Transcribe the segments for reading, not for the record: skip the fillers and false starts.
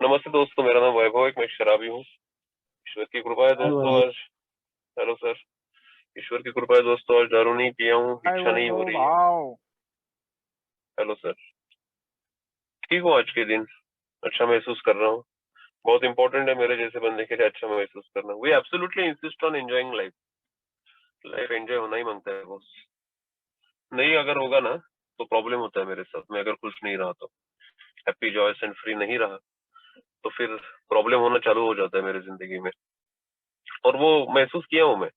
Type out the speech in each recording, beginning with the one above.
नमस्ते दोस्तों, मेरा नाम वैभव है, मैं शराबी हूँ। ईश्वर की कृपा है हाय दोस्तों वैभव। आज। Hello sir. ईश्वर की कृपा है दोस्तों, आज दारू नहीं पिया हूँ, हाय इच्छा नहीं हो वैभव रही है। भाव। Hello sir. ठीक हूँ आज के दिन। अच्छा महसूस कर रहा हूँ। बहुत इंपॉर्टेंट है मेरे जैसे बंदे के लिए अच्छा महसूस करना। We absolutely insist on enjoying life. Life enjoy होना ही मांगता है बॉस। नहीं अगर होगा ना तो प्रॉब्लम होता है मेरे साथ। मैं अगर खुश नहीं रहा तो, हैप्पी जॉयस एंड फ्री नहीं रहा तो फिर प्रॉब्लम होना चालू हो जाता है मेरी जिंदगी में। और वो महसूस किया हूँ मैं।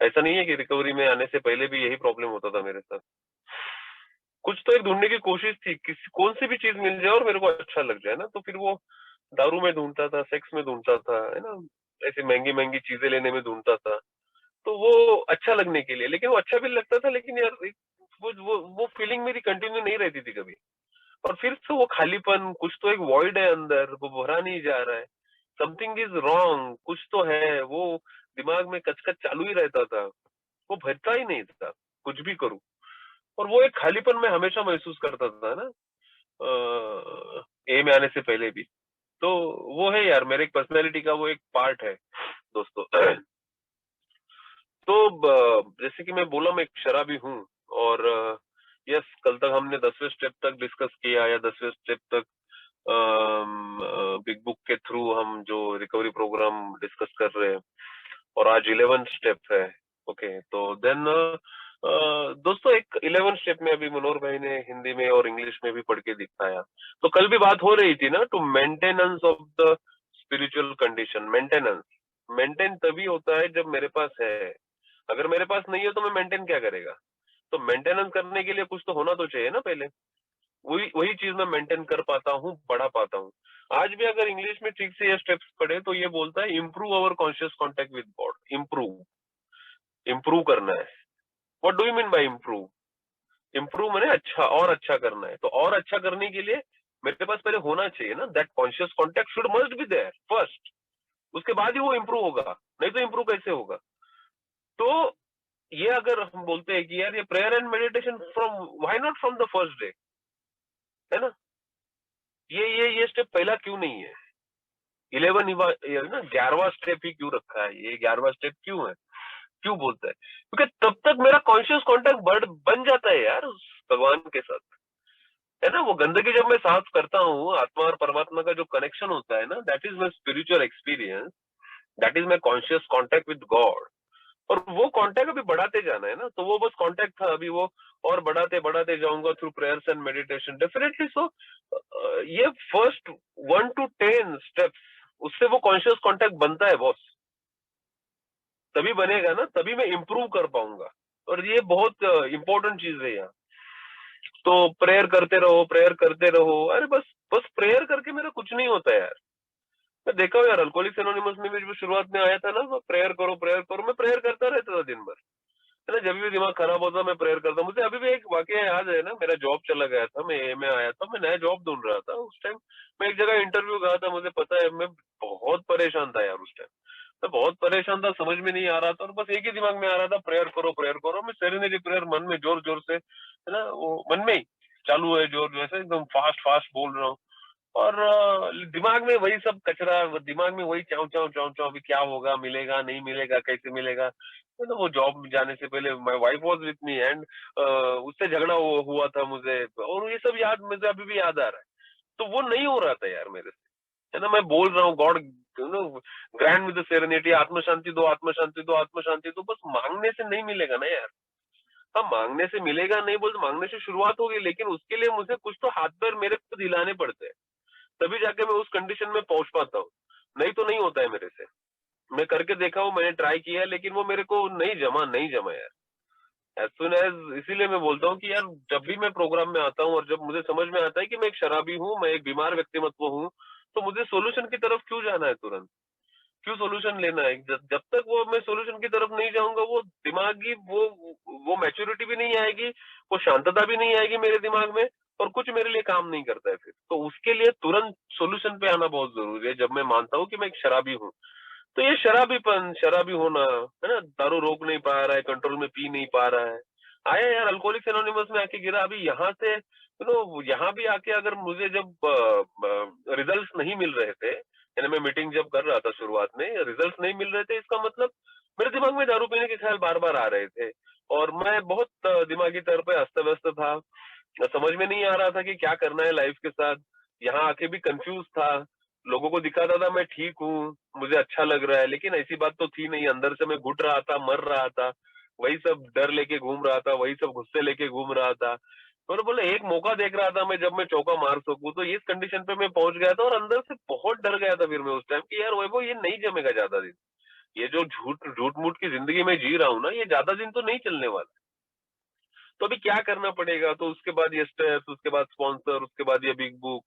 ऐसा नहीं है कि रिकवरी में आने से पहले भी यही प्रॉब्लम होता था मेरे साथ। कुछ तो एक ढूंढने की कोशिश थी, किसी कौन सी भी चीज मिल जाए और मेरे को अच्छा लग जाए ना, तो फिर वो दारू में ढूंढता था, सेक्स में ढूंढता था, है ना। ऐसी महंगी महंगी चीजें लेने में ढूंढता था। तो वो अच्छा लगने के लिए, लेकिन वो अच्छा भी लगता था, लेकिन यार वो फीलिंग मेरी कंटिन्यू नहीं रहती थी कभी। और फिर से वो खालीपन, कुछ तो एक वॉइड है अंदर, वो भरा नहीं जा रहा है। समथिंग इज रॉन्ग, कुछ तो है वो। दिमाग में कचकच चालू ही रहता था। वो भरता ही नहीं था, कुछ भी करूं। और वो एक खालीपन मैं हमेशा महसूस करता था ना, ए में आने से पहले भी। तो वो है यार, मेरे एक पर्सनैलिटी का वो एक पार्ट है दोस्तों। तो जैसे कि मैं बोला, मैं एक शराबी हूँ। और यस, कल तक हमने 10वें स्टेप तक डिस्कस किया, या 10वें स्टेप तक बिग बुक के थ्रू हम जो रिकवरी प्रोग्राम डिस्कस कर रहे हैं। और आज 11 स्टेप है। ओके, तो देन दोस्तों, एक 11 स्टेप में अभी मनोहर भाई ने हिंदी में और इंग्लिश में भी पढ़ के दिखाया। तो कल भी बात हो रही थी ना, to maintenance of the spiritual condition. Maintenance, maintain तभी होता है जब मेरे पास है। अगर मेरे पास नहीं है तो मैं मेंटेन क्या करेगा। तो मेंटेनेंस करने के लिए कुछ तो होना तो चाहिए ना पहले। वही वही चीज मैं मेंटेन कर पाता हूँ, बढ़ा पाता हूँ। आज भी अगर इंग्लिश में ठीक से ये स्टेप्स पढ़े तो ये बोलता है, improve our conscious contact with God. Improve, improve करना है। What do you mean by improve? Improve मैंने अच्छा और अच्छा करना है। तो और अच्छा करने के लिए मेरे पास पहले होना चाहिए ना, that conscious contact should must be there first. उसके बाद ही वो इम्प्रूव होगा, नहीं तो इम्प्रूव कैसे होगा। तो ये अगर हम बोलते हैं कि यार ये prayer and meditation from, why not from the first day, है ना। ये स्टेप पहला क्यों नहीं है? 11 ना 11वां स्टेप ही क्यों रखा है? ये 11वां स्टेप क्यों है? क्यों बोलता है? क्योंकि तब तक मेरा कॉन्शियस कांटेक्ट बढ़ बन जाता है यार उस भगवान के साथ, है ना। वो गंदगी जब मैं साफ करता हूँ, आत्मा और परमात्मा का जो कनेक्शन होता है ना, that is my spiritual experience. That is my conscious contact with God. और वो कांटेक्ट अभी बढ़ाते जाना है ना, तो वो बस कांटेक्ट था, अभी वो और बढ़ाते बढ़ाते जाऊंगा through prayers and meditation, definitely. So ये फर्स्ट 1 to 10 स्टेप्स, उससे वो कॉन्शियस कांटेक्ट बनता है बॉस। तभी बनेगा ना, तभी मैं इंप्रूव कर पाऊंगा। और ये बहुत इंपॉर्टेंट चीज है यहाँ। तो प्रेयर करते रहो, प्रेयर करते रहो। अरे बस बस प्रेयर करके मेरा कुछ नहीं होता यार। मैं देखा हूँ यार, अल्कोहलिक्स एनोनिमस में भी जो शुरुआत में आया था ना, वो प्रेयर करो प्रेयर करो, मैं प्रेयर करता रहता था दिन भर, है ना। जब भी दिमाग खराब होता मैं प्रेयर करता। मुझे अभी भी एक वाकया याद है ना, मेरा जॉब चला गया था, मैं ए में आया था, मैं नया जॉब ढूंढ रहा था उस टाइम। मैं एक जगह इंटरव्यू गया था, मुझे पता है, मैं बहुत परेशान था यार उस टाइम। मैं बहुत परेशान था, समझ में नहीं आ रहा था, और बस एक ही दिमाग में आ रहा था, प्रेयर करो प्रेयर करो। मैं सेरेनिटी प्रेयर मन में जोर जोर से, है ना, वो मन में ही चालू है, जोर जोर से एकदम फास्ट फास्ट बोल रहा हूँ। और दिमाग में वही सब कचरा, दिमाग में वही चाव चाव चाव चाव, अभी क्या होगा, मिलेगा नहीं मिलेगा, कैसे मिलेगा। तो वो जॉब जाने से पहले my wife was with me, and उससे झगड़ा हुआ था मुझे, और ये सब याद मुझे अभी भी याद आ रहा है। तो वो नहीं हो रहा था यार मेरे से, है ना। मैं बोल रहा हूँ, गॉड ग्रैंड विद सेरेनिटी, आत्म शांति दो, आत्म शांति दो, आत्म शांति दो। बस मांगने से नहीं मिलेगा ना यार। हाँ, मांगने से मिलेगा नहीं बोल, मांगने से शुरुआत होगी, लेकिन उसके लिए मुझे कुछ तो हाथ पैर मेरे को हिलाने पड़ते हैं, तभी जाके मैं उस कंडीशन में पहुंच पाता हूँ। नहीं तो नहीं होता है मेरे से। मैं करके देखा हूँ, मैंने ट्राई किया है, लेकिन वो मेरे को नहीं जमा यार। एज सुन एज, इसीलिए मैं बोलता हूँ कि यार, जब भी मैं प्रोग्राम में आता हूँ और जब मुझे समझ में आता है कि मैं एक शराबी हूँ, मैं एक बीमार व्यक्तिमत्व हूँ, तो मुझे सोल्यूशन की तरफ क्यों जाना है तुरंत? क्यों सोल्यूशन लेना है? जब तक वो मैं सोल्यूशन की तरफ नहीं जाऊंगा, वो दिमागी वो मैच्योरिटी भी नहीं आएगी, वो शांतता भी नहीं आएगी मेरे दिमाग में, और कुछ मेरे लिए काम नहीं करता है फिर। तो उसके लिए तुरंत सोल्यूशन पे आना बहुत जरूरी है, जब मैं मानता हूँ कि मैं एक शराबी हूँ। तो ये शराबीपन, शराबी होना, है ना, दारू रोक नहीं पा रहा है, कंट्रोल में पी नहीं पा रहा है। आया यार, अल्कोहलिक्स एनोनिमस में आके गिरा, अभी यहाँ से यहाँ भी आके अगर मुझे जब रिजल्ट्स नहीं मिल रहे थे, यानी मैं मीटिंग जब कर रहा था शुरुआत में, रिजल्ट्स नहीं मिल रहे थे, इसका मतलब मेरे दिमाग में दारू पीने के ख्याल बार बार आ रहे थे और मैं बहुत दिमागी तौर पे अस्त व्यस्त था। समझ में नहीं आ रहा था कि क्या करना है लाइफ के साथ। यहाँ आके भी कंफ्यूज था। लोगों को दिखाता था मैं ठीक हूँ, मुझे अच्छा लग रहा है, लेकिन ऐसी बात तो थी नहीं। अंदर से मैं घुट रहा था, मर रहा था, वही सब डर लेके घूम रहा था, वही सब गुस्से लेके घूम रहा था। तो बोले एक मौका देख रहा था मैं, जब मैं चौका मार सकूं। तो इस कंडीशन पे मैं पहुंच गया था और अंदर से बहुत डर गया था फिर मैं उस टाइम कि यार वैभव ये नहीं जमेगा ज्यादा दिन। ये जो झूठ मूठ की जिंदगी में जी रहा हूँ ना, ये ज्यादा दिन तो नहीं चलने वाला। तो अभी क्या करना पड़ेगा? तो उसके बाद ये स्टेप्स, उसके बाद स्पॉन्सर, उसके बाद ये बिग बुक,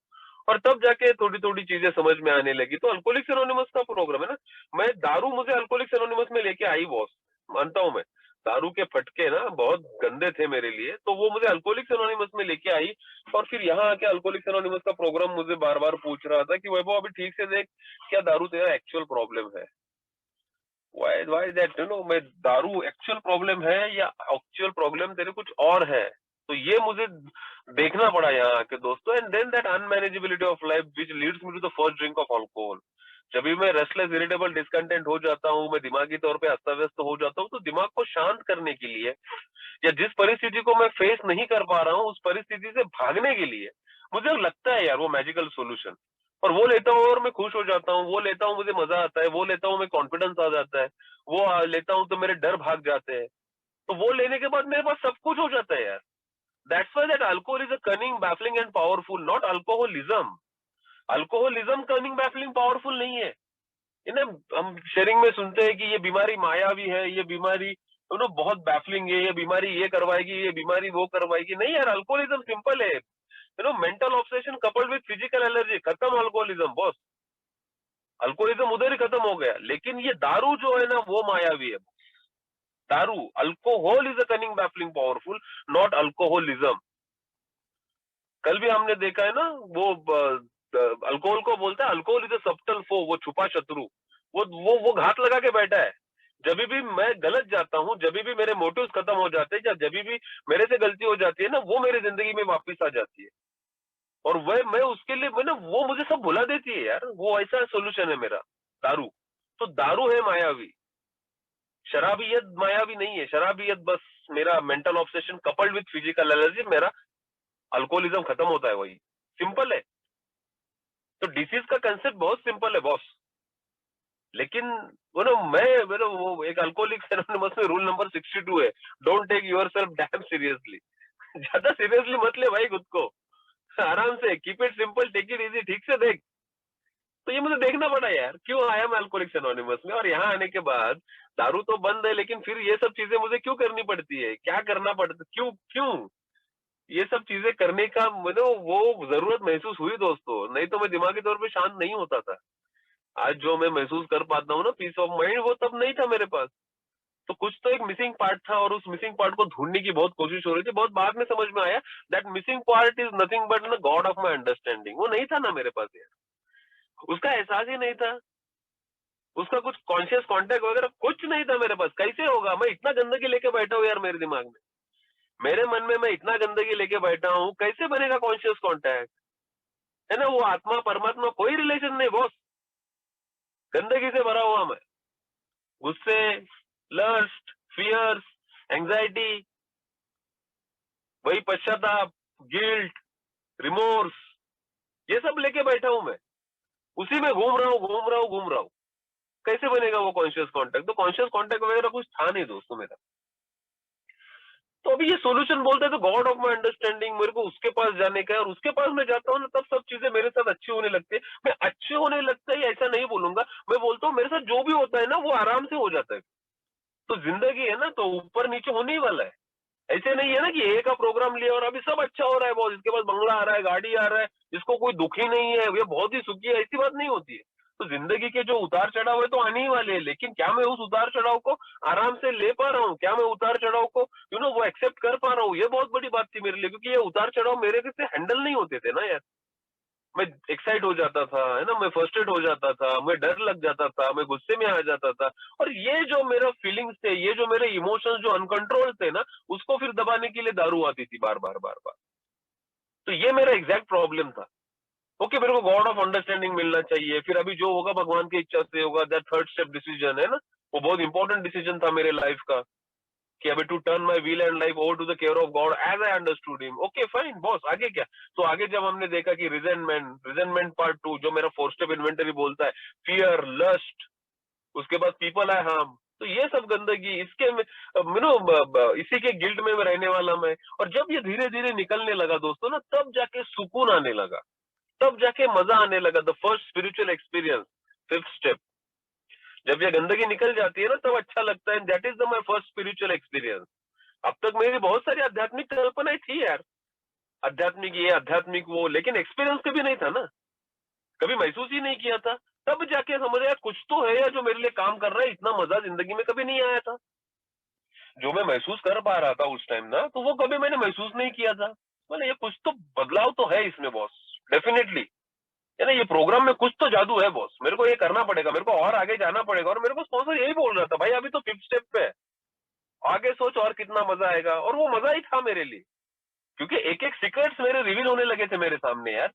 और तब जाके थोड़ी थोड़ी चीजें समझ में आने लगी। तो अल्कोहलिक्स एनोनिमस का प्रोग्राम है ना, मैं दारू मुझे अल्कोहलिक्स एनोनिमस में लेके आई बॉस, मानता हूं मैं। दारू के फटके ना बहुत गंदे थे मेरे लिए, तो वो मुझे अल्कोहलिक्स एनोनिमस में लेके आई। और फिर यहाँ आके अल्कोहलिक्स एनोनिमस का प्रोग्राम मुझे बार बार पूछ रहा था कि वैभव अभी ठीक से देख, क्या दारू तेरा एक्चुअल प्रॉब्लम है? वाई दैट, मैं दारू एक्चुअल प्रॉब्लम है या एक्चुअल प्रॉब्लम तेरे कुछ और है? तो ये मुझे देखना पड़ा यहाँ आके दोस्तों। And then that unmanageability of life which leads me to the first drink of alcohol. जब भी मैं रेस्टलेस, इरिटेबल, डिस्कंटेंट हो जाता हूँ, मैं दिमागी तौर पे अस्त व्यस्त हो जाता हूँ, तो दिमाग को शांत करने के लिए, या जिस परिस्थिति को मैं फेस नहीं कर पा रहा हूँ उस परिस्थिति से भागने के लिए मुझे लगता है यार वो मैजिकल सोल्यूशन, और वो लेता हूँ और मैं खुश हो जाता हूँ। वो लेता हूँ, मुझे मजा आता है। वो लेता हूँ, मैं कॉन्फिडेंस आ जाता है। वो लेता हूँ तो मेरे डर भाग जाते हैं। तो वो लेने के बाद मेरे पास सब कुछ हो जाता है यार। That's why that alcohol is a cunning, baffling and powerful, not alcoholism. Alcoholism cunning, baffling, powerful नहीं है। हम शेयरिंग में सुनते हैं कि ये बीमारी मायावी है, ये बीमारी बहुत बैफलिंग है, ये बीमारी ये करवाएगी, ये बीमारी वो करवाएगी। नहीं यार, अल्कोहलिज्म सिंपल है। Mental obsession coupled with physical allergy, खत्म अल्कोहलिज्म बॉस। अल्कोहलिज्म उधर ही खत्म हो गया। लेकिन ये दारू जो है ना, वो मायावी है। दारू, alcohol is a cunning, baffling, powerful, not alcoholism. कल भी हमने देखा है ना, वो अल्कोहल को बोलता है अल्कोहल इज अ सबटल फो, वो छुपा शत्रु। वो घात लगा के बैठा है। जब भी मैं गलत जाता हूँ, जब भी मेरे मोटिव्स खत्म हो जाते हैं, या जब भी मेरे से गलती हो जाती है ना, वो मेरी जिंदगी में वापस आ जाती है। और वह मैं उसके लिए, मैं ना, वो मुझे सब भुला देती है यार। वो ऐसा सोल्यूशन है मेरा, दारू। तो दारू है मायावी, शराबियत मायावी नहीं है। शराबियत बस मेरा mental obsession coupled with physical allergy, मेरा अल्कोहलिज्म खत्म होता है, वही सिंपल है। तो डिसीज का कंसेप्ट बहुत सिंपल है बॉस। लेकिन वो एक अल्कोहलिक्स एनोनिमस में रूल नंबर 62 है, don't take yourself damn seriously. ज्यादा सीरियसली मत ले भाई खुद को, आराम से, keep it simple, take it easy, ठीक से देख। तो ये मुझे देखना पड़ा यार, क्यों आया मैं अल्कोहलिक्स एनोनिमस में। और यहाँ आने के बाद दारू तो बंद है, लेकिन फिर ये सब चीजें मुझे क्यों करनी पड़ती है, क्या करना पड़ता, क्यों क्यों ये सब चीजें करने का मुझे वो जरूरत महसूस हुई दोस्तों। नहीं तो मैं दिमागी तौर पे शांत नहीं होता था। आज जो मैं महसूस कर पाता हूँ ना, पीस ऑफ माइंड, वो तब नहीं था मेरे पास। तो कुछ तो एक मिसिंग पार्ट था, और उस मिसिंग पार्ट को ढूंढने की बहुत कोशिश हो रही थी। बहुत बाद में समझ में आया that missing part is nothing but the God of my understanding. वो नहीं था ना मेरे पास यार, उसका एहसास ही नहीं था, उसका कुछ कॉन्शियस कॉन्टेक्ट वगैरह कुछ नहीं था मेरे पास। कैसे होगा? मैं इतना गंदगी लेके बैठा हूँ यार मेरे दिमाग में, मेरे मन में मैं इतना गंदगी लेके बैठा हूँ, कैसे बनेगा कॉन्शियस कॉन्टैक्ट? है ना, वो आत्मा परमात्मा कोई रिलेशन नहीं बॉस। गंदगी से भरा हुआ मैं, गुस्से, लस्ट, फियर्स, एंजाइटी, वही पश्चाताप, गिल्ट, रिमोर्स, ये सब लेके बैठा हूं मैं। उसी में घूम रहा हूँ, घूम रहा हूँ, घूम रहा हूँ। कैसे बनेगा वो कॉन्शियस कॉन्टैक्ट? तो कॉन्शियस कॉन्टैक्ट वगैरह कुछ था नहीं दोस्तों मेरा। तो अभी ये सॉल्यूशन बोलते हैं तो गॉड ऑफ माई अंडरस्टैंडिंग, मेरे को उसके पास जाने का है। और उसके पास मैं जाता हूँ ना, तब सब चीजें मेरे साथ अच्छी होने लगती है। मैं अच्छे होने लगता है ऐसा नहीं बोलूंगा, मैं बोलता हूँ मेरे साथ जो भी होता है ना, वो आराम से हो जाता है। तो जिंदगी है ना, तो ऊपर नीचे होने ही वाला है। ऐसे नहीं है ना कि ए का प्रोग्राम लिया और अभी सब अच्छा हो रहा है बॉस, इसके पास बंगला आ रहा है, गाड़ी आ रहा है, इसको कोई दुख ही नहीं है, ये बहुत ही सुखी है, ऐसी बात नहीं होती है। तो जिंदगी के जो उतार चढ़ाव है तो आने ही वाले हैं, लेकिन क्या मैं उस उतार चढ़ाव को आराम से ले पा रहा हूँ? क्या मैं उतार चढ़ाव को वो एक्सेप्ट कर पा रहा हूँ? ये बहुत बड़ी बात थी मेरे लिए, क्योंकि ये उतार चढ़ाव मेरे से हैंडल नहीं होते थे ना यार। मैं एक्साइट हो जाता था, है ना, मैं फ्रस्ट्रेट हो जाता था, मैं डर लग जाता था, मैं गुस्से में आ जाता था। और ये जो मेरा फीलिंग्स थे, ये जो मेरे इमोशंस जो अनकंट्रोल थे ना, उसको फिर दबाने के लिए दारू आती थी बार बार बार बार। तो ये मेरा एग्जैक्ट प्रॉब्लम था। ओके, मेरे को गॉड ऑफ अंडरस्टैंडिंग मिलना चाहिए, फिर अभी जो होगा भगवान की इच्छा से होगा। दैट थर्ड स्टेप डिसीजन है ना, वो बहुत इंपॉर्टेंट डिसीजन था मेरे लाइफ का, कि अभी to turn my will and life over to the care of God as I understood him. Okay fine boss, आगे क्या? तो आगे जब हमने देखा कि रिजेंटमेंट पार्ट 2, जो मेरा 4 स्टेप इन्वेंटरी बोलता है, फियर, लस्ट, उसके बाद पीपल आई हार्म, तो ये सब गंदगी, इसके इसी के गिल्ट में रहने वाला मैं। और जब ये धीरे धीरे निकलने लगा दोस्तों ना, तब जाके सुकून आने लगा, तब जाके मजा आने लगा। The first spiritual experience, 5th step, जब ये गंदगी निकल जाती है ना, तब अच्छा लगता है। That is the my first spiritual experience. अब तक मेरी बहुत सारी आध्यात्मिक कल्पनाएं थी यार, आध्यात्मिक ये आध्यात्मिक वो, लेकिन एक्सपीरियंस कभी नहीं था ना, कभी महसूस ही नहीं किया था। तब जाके समझ आया कुछ तो है यार जो मेरे लिए काम कर रहा है। इतना मजा जिंदगी में कभी नहीं आया था, जो मैं महसूस कर पा रहा था उस टाइम ना, तो वो कभी मैंने महसूस नहीं किया था। बोले ये कुछ तो बदलाव तो है इसमें बॉस, डेफिनेटली है ना, ये प्रोग्राम में कुछ तो जादू है बॉस, मेरे को ये करना पड़ेगा, मेरे को और आगे जाना पड़ेगा। और मेरे को स्पॉन्सर यही बोल रहा था, भाई अभी तो 5th स्टेप पे है, आगे सोच और कितना मजा आएगा। और वो मजा ही था मेरे लिए, क्योंकि एक एक सीक्रेट्स मेरे रिवील होने लगे थे मेरे सामने यार।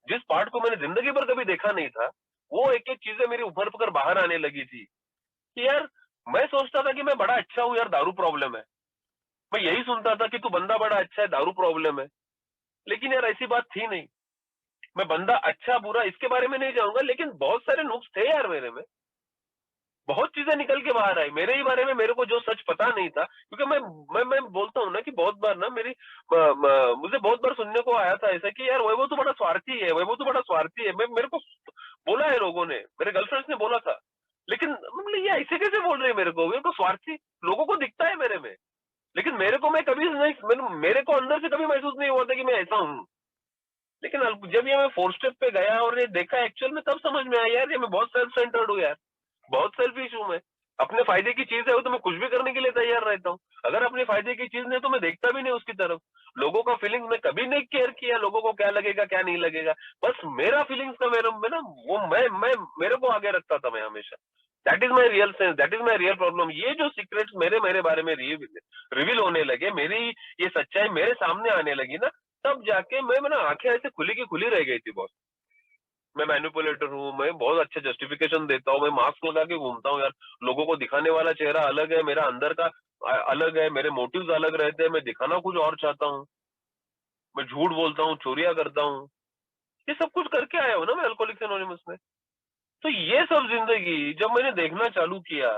जिस पार्ट को मैंने जिंदगी भर कभी देखा नहीं था, वो एक एक चीजें मेरी उभर कर बाहर आने लगी थी कि यार, मैं सोचता था कि मैं बड़ा अच्छा हूं यार, दारू प्रॉब्लम है। मैं यही सुनता था कि तू बंदा बड़ा अच्छा है, दारू प्रॉब्लम है। लेकिन यार ऐसी बात थी नहीं। मैं बंदा अच्छा बुरा इसके बारे में नहीं जाऊंगा, लेकिन बहुत सारे नुक्स थे यार मेरे में, बहुत चीजें निकल के बाहर आई मेरे ही बारे में, मेरे को जो सच पता नहीं था। क्योंकि मैं बोलता हूँ ना कि बहुत बार ना मुझे बहुत बार सुनने को आया था ऐसा कि यार वैभव तो बड़ा स्वार्थी है, वैभव तो बड़ा स्वार्थी है। मेरे को बोला है लोगों ने, मेरे गर्लफ्रेंड्स ने बोला था। लेकिन मतलब ये ऐसे कैसे बोल रहे हैं मेरे को स्वार्थी लोगों को दिखता है मेरे में। लेकिन मेरे को, मैं कभी नहीं, मेरे को अंदर से कभी महसूस नहीं हुआ था कि मैं ऐसा हूँ। लेकिन जब ये मैं 4 स्टेप पे गया और ये देखा एक्चुअल में, तब समझ में आया यार, ये मैं बहुत सेल्फ सेंटर्ड हूँ यार, बहुत सेल्फिश हूँ मैं। अपने फायदे की चीज है वो तो मैं कुछ भी करने के लिए तैयार रहता हूँ। अगर अपने फायदे की चीज नहीं तो मैं देखता भी नहीं उसकी तरफ। लोगों का फीलिंग्स में कभी नहीं केयर किया, लोगों को क्या लगेगा क्या नहीं लगेगा, बस मेरा फीलिंग्स का मेरे में ना, वो मैं मेरे को आगे रखता था मैं हमेशा। That is my real sense, that is my real problem. ये जो सीक्रेट्स मेरे मेरे बारे में रिवील होने लगे, मेरी ये सच्चाई मेरे सामने आने लगी ना, तब जाके मैं ना आंखें ऐसे खुली की खुली रह गई थी बॉस। मैं मैनिपुलेटर हूँ, मैं बहुत अच्छा जस्टिफिकेशन देता हूँ, मैं मास्क लगा के घूमता हूँ यार। लोगों को दिखाने वाला चेहरा अलग है, मेरा अंदर का अलग है, मेरे मोटिव्स अलग रहते हैं, मैं दिखाना कुछ और चाहता हूँ, मैं झूठ बोलता हूँ, चोरियां करता हूँ। ये सब कुछ करके आया हूँ ना मैं अल्कोहलिक्स एनोनिमस में। तो ये सब जिंदगी जब मैंने देखना चालू किया,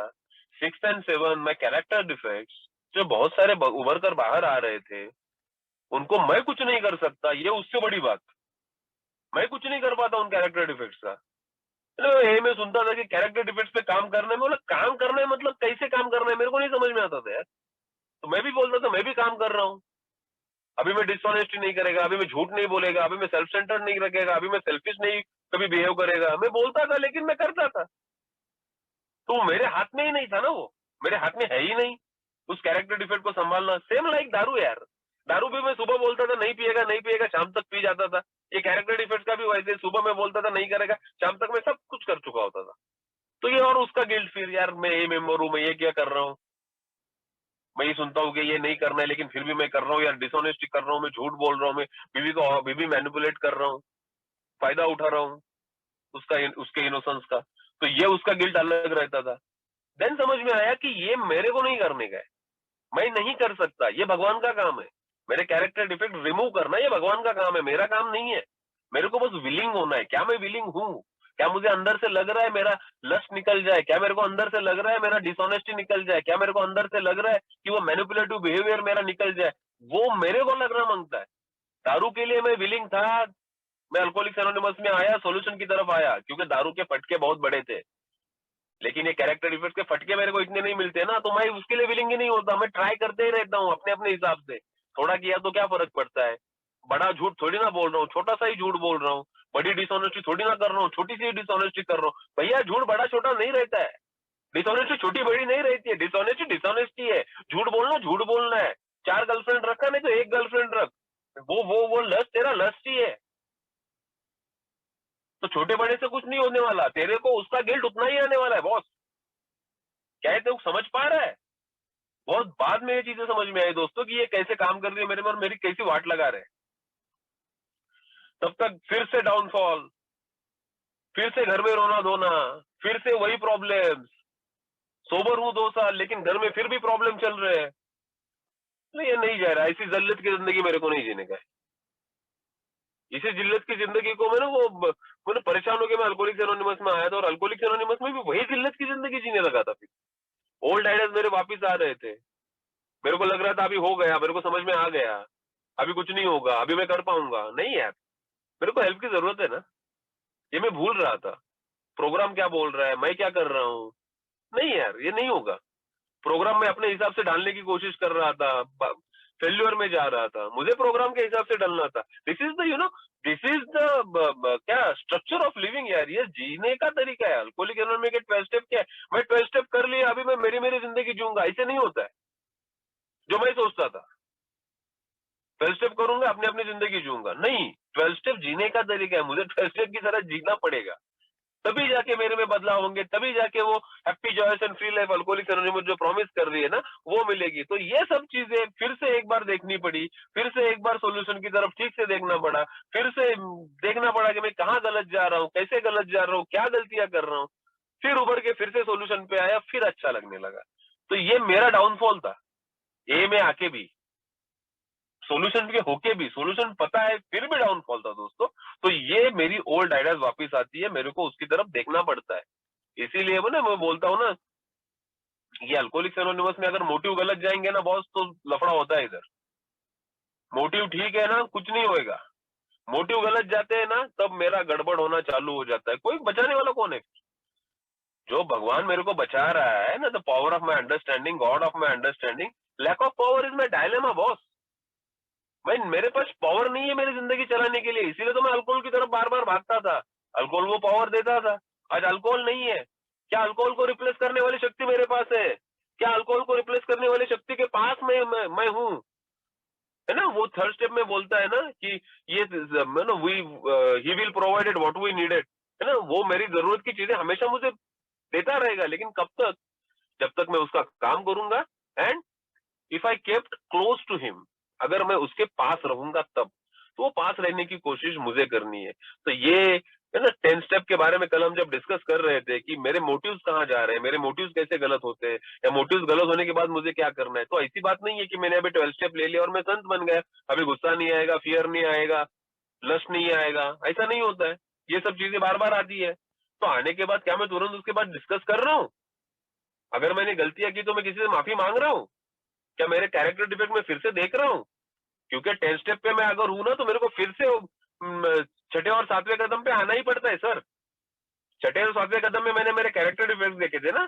6 एंड 7 मैं कैरेक्टर डिफेक्ट्स जो बहुत सारे उभर कर बाहर आ रहे थे, उनको मैं कुछ नहीं कर सकता, ये उससे बड़ी बात। मैं कुछ नहीं कर पाता उन कैरेक्टर डिफेक्ट्स का। यही मैं सुनता था कि कैरेक्टर डिफेक्ट्स पे काम करना है। बोला काम करना है मतलब कैसे काम करना है, मेरे को नहीं समझ में आता था यार। तो मैं भी बोलता था मैं भी काम कर रहा हूँ, अभी मैं डिसऑनेस्टी नहीं करेगा, अभी मैं झूठ नहीं बोलेगा, अभी मैं सेल्फ सेंटर नहीं रखेगा, अभी मैं सेल्फिश नहीं कभी बिहेव करेगा। मैं बोलता था लेकिन मैं करता था। तो मेरे हाथ में ही नहीं था ना, वो मेरे हाथ में है ही नहीं उस कैरेक्टर डिफेक्ट को संभालना। सेम लाइक दारू यार, दारू भी मैं सुबह बोलता था नहीं पिएगा नहीं पिएगा, शाम तक पी जाता था। ये कैरेक्टर डिफेक्ट का भी वैसे, सुबह मैं बोलता था नहीं करेगा, शाम तक मैं सब कुछ कर चुका होता था। तो ये और उसका गिल्ट, फिर यार मैं ये मेंबर हूँ, मैं ये क्या कर रहा हूँ, मैं ये सुनता हूँ कि ये नहीं करना है लेकिन फिर भी मैं कर रहा हूँ यार, डिसऑनेस्टी कर रहा हूँ, मैं झूठ बोल रहा हूँ, मैं बीवी मैनिपुलेट कर रहा हूँ, फायदा उठा रहा हूँ उसका, उसके इनोसेंस का। तो ये उसका गिल्ट अलग रहता था। देन समझ में आया कि ये मेरे को नहीं करने का है, मैं नहीं कर सकता, ये भगवान का काम है। मेरे कैरेक्टर डिफेक्ट रिमूव करना ये भगवान का काम है, मेरा काम नहीं है। मेरे को बस विलिंग होना है। क्या मैं विलिंग हूँ? क्या मुझे अंदर से लग रहा है मेरा लस्ट निकल जाए? क्या मेरे को अंदर से लग रहा है मेरा डिसऑनेस्टी निकल जाए? क्या मेरे को अंदर से लग रहा है कि वो मैनिपुलेटिव बिहेवियर मेरा निकल जाए? वो मेरे को लगना मांगता है। दारू के लिए मैं विलिंग था, मैं अल्कोहलिक्स एनोनिमस में आया, सॉल्यूशन की तरफ आया, क्योंकि दारू के फटके बहुत बड़े थे। लेकिन ये कैरेक्टर डिफेक्ट के फटके मेरे को इतने नहीं मिलते ना, तो मैं उसके लिए विलिंग ही नहीं होता। मैं ट्राई करते ही रहता हूँ अपने अपने हिसाब से। थोड़ा किया तो क्या फर्क पड़ता है? बड़ा झूठ थोड़ी ना बोल रहा हूँ, छोटा सा ही झूठ बोल रहा हूँ। बड़ी डिसऑनेस्टी थोड़ी ना कर रहा हूँ, छोटी सी डिसऑनेस्टी कर रहा हूँ। भैया झूठ बड़ा छोटा नहीं रहता है, डिसऑनेस्टी छोटी बड़ी नहीं रहती है। डिसऑनेस्टी डिसऑनेस्टी है, झूठ बोलना है। 4 गर्लफ्रेंड रखा नहीं तो एक गर्लफ्रेंड रख, वो लस्ट तेरा लस्ट ही है। तो छोटे बड़े से कुछ नहीं होने वाला, तेरे को उसका गिल्ट उतना ही आने वाला है बॉस। क्या है तू समझ पा रहा है? बहुत बाद में ये चीजें समझ में आई दोस्तों कि ये कैसे काम कर रही है मेरे में और मेरी कैसी वाट लगा रहे हैं। तब तक फिर से डाउनफॉल, फिर से घर में रोना धोना, फिर से वही प्रॉब्लम्स। सोबर हूं 2 साल, लेकिन घर में फिर भी प्रॉब्लम चल रहे हैं। नहीं, ये नहीं जा रहा, ऐसी जल्लत की जिंदगी मेरे को नहीं जीने का है। इसी जिल्लत की जिंदगी को मैंने परेशान होकर मैं अल्कोहलिक्स एनोनिमस में आया था, और अल्कोहलिक्स एनोनिमस में भी वही जिल्लत की जिंदगी जीने लगा था। फिर ओल्ड आइडियाज मेरे वापिस आ रहे थे। मेरे को लग रहा था अभी हो गया, मेरे को समझ में आ गया, अभी कुछ नहीं होगा, अभी मैं कर पाऊंगा। नहीं यार, मेरे को हेल्प की जरूरत है ना। ये मैं भूल रहा था, प्रोग्राम क्या बोल रहा है, मैं क्या कर रहा हूँ। नहीं यार, ये नहीं होगा। प्रोग्राम में अपने हिसाब से डालने की कोशिश कर रहा था, फेल्यूर में जा रहा था। मुझे प्रोग्राम के हिसाब से डालना था। This is the this is the क्या स्ट्रक्चर ऑफ लिविंग यार, ये जीने का तरीका है। अल्कोहलिक एनोनिमस के 12 स्टेप क्या है, मैं 12 स्टेप कर लिया, अभी मैं मेरी मेरी जिंदगी जीऊंगा, ऐसे नहीं होता है जो मैं सोचता था। 12 स्टेप करूंगा, अपनी अपनी जिंदगी जीऊंगा, नहीं। 12 स्टेप जीने का तरीका है, मुझे 12 स्टेप की तरह जीना पड़ेगा, तभी जाके मेरे में बदलाव होंगे, तभी जाके वो happy joyous and free life alcoholics anonymous जो प्रॉमिस कर रही है ना, वो मिलेगी। तो ये सब चीजें फिर से एक बार देखनी पड़ी, फिर से एक बार सॉल्यूशन की तरफ ठीक से देखना पड़ा, फिर से देखना पड़ा कि मैं कहाँ गलत जा रहा हूँ, कैसे गलत जा रहा हूँ, क्या गलतियां कर रहा हूँ। फिर उभर के फिर से सॉल्यूशन पे आया, फिर अच्छा लगने लगा। तो ये मेरा डाउनफॉल था, ए में आके भी, सॉल्यूशन के होके भी, सॉल्यूशन पता है फिर भी डाउनफॉल था दोस्तों। तो ये मेरी ओल्ड आइडियाज वापस आती है, मेरे को उसकी तरफ देखना पड़ता है। इसीलिए वो ना मैं बोलता हूँ ना, ये अल्कोहलिक्स एनोनिमस में अगर मोटिव गलत जाएंगे ना बॉस, तो लफड़ा होता है इधर। मोटिव ठीक है ना, कुछ नहीं होएगा। मोटिव गलत जाते हैं ना, तब मेरा गड़बड़ होना चालू हो जाता है। कोई बचाने वाला कौन है? जो भगवान मेरे को बचा रहा है ना, the power of my understanding, God of my understanding. Lack of power is my dilemma boss. भाई मेरे पास पावर नहीं है मेरी जिंदगी चलाने के लिए, इसीलिए तो मैं अल्कोहल की तरफ बार बार भागता था। अल्कोहल वो पावर देता था, आज अल्कोहल नहीं है। क्या अल्कोहल को रिप्लेस करने वाली शक्ति मेरे पास है? क्या अल्कोहल को रिप्लेस करने वाली शक्ति के पास मैं हूँ? है ना, वो थर्ड स्टेप में बोलता है ना कि ये know we he will provided what we needed. है ना, वो मेरी जरूरत की चीजें हमेशा मुझे देता रहेगा, लेकिन कब तक? जब तक मैं उसका काम करूंगा, and if I kept close to him, अगर मैं उसके पास रहूंगा तब। तो वो पास रहने की कोशिश मुझे करनी है। तो ये है ना 10 स्टेप के बारे में कल हम जब डिस्कस कर रहे थे कि मेरे मोटिव्स कहाँ जा रहे हैं, मेरे मोटिव्स कैसे गलत होते हैं, या मोटिव्स गलत होने के बाद मुझे क्या करना है। तो ऐसी बात नहीं है कि मैंने अभी 12 स्टेप ले लिया और मैं संत बन गया, अभी गुस्सा नहीं आएगा, फियर नहीं आएगा, लस्ट नहीं आएगा। ऐसा नहीं होता है। ये सब चीजें बार बार आती है। तो आने के बाद क्या मैं तुरंत उसके बाद डिस्कस कर रहा हूँ? अगर मैंने गलतियां की तो मैं किसी से माफी मांग रहा हूँ? क्या मेरे कैरेक्टर डिफेक्ट में फिर से देख रहा हूँ? क्योंकि 10 स्टेप पे मैं अगर हूं ना, तो मेरे को फिर से छठे और सातवें कदम पे आना ही पड़ता है सर। छठे और सातवें कदम में मैंने मेरे कैरेक्टर डिफेक्ट देखे थे ना,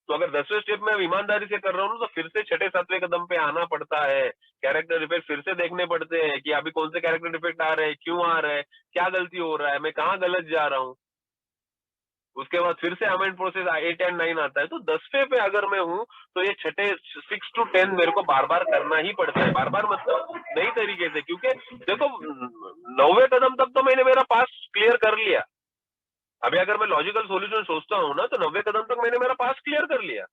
तो अगर 10वें स्टेप में ईमानदारी से कर रहा हूँ तो फिर से छठे सातवें कदम पे आना पड़ता है। कैरेक्टर डिफेक्ट फिर से देखने पड़ते हैं कि अभी कौन से कैरेक्टर डिफेक्ट आ रहे हैं, क्यों आ रहे हैं, क्या गलती हो रहा है, मैं कहाँ गलत जा रहा हूँ। उसके बाद फिर से अमेंड प्रोसेस 8 एंड 9 आता है। तो 10वें पे अगर मैं हूँ, तो ये छठे 6 to 10 मेरे को बार बार करना ही पड़ता है। बार बार मतलब नई तरीके से, क्योंकि देखो 9वें कदम तक तो मैंने मेरा पास्ट क्लियर कर लिया। अभी अगर मैं लॉजिकल सॉल्यूशन सोचता हूँ ना, तो 9वें कदम तक मैंने मेरा पास्ट क्लियर कर लिया।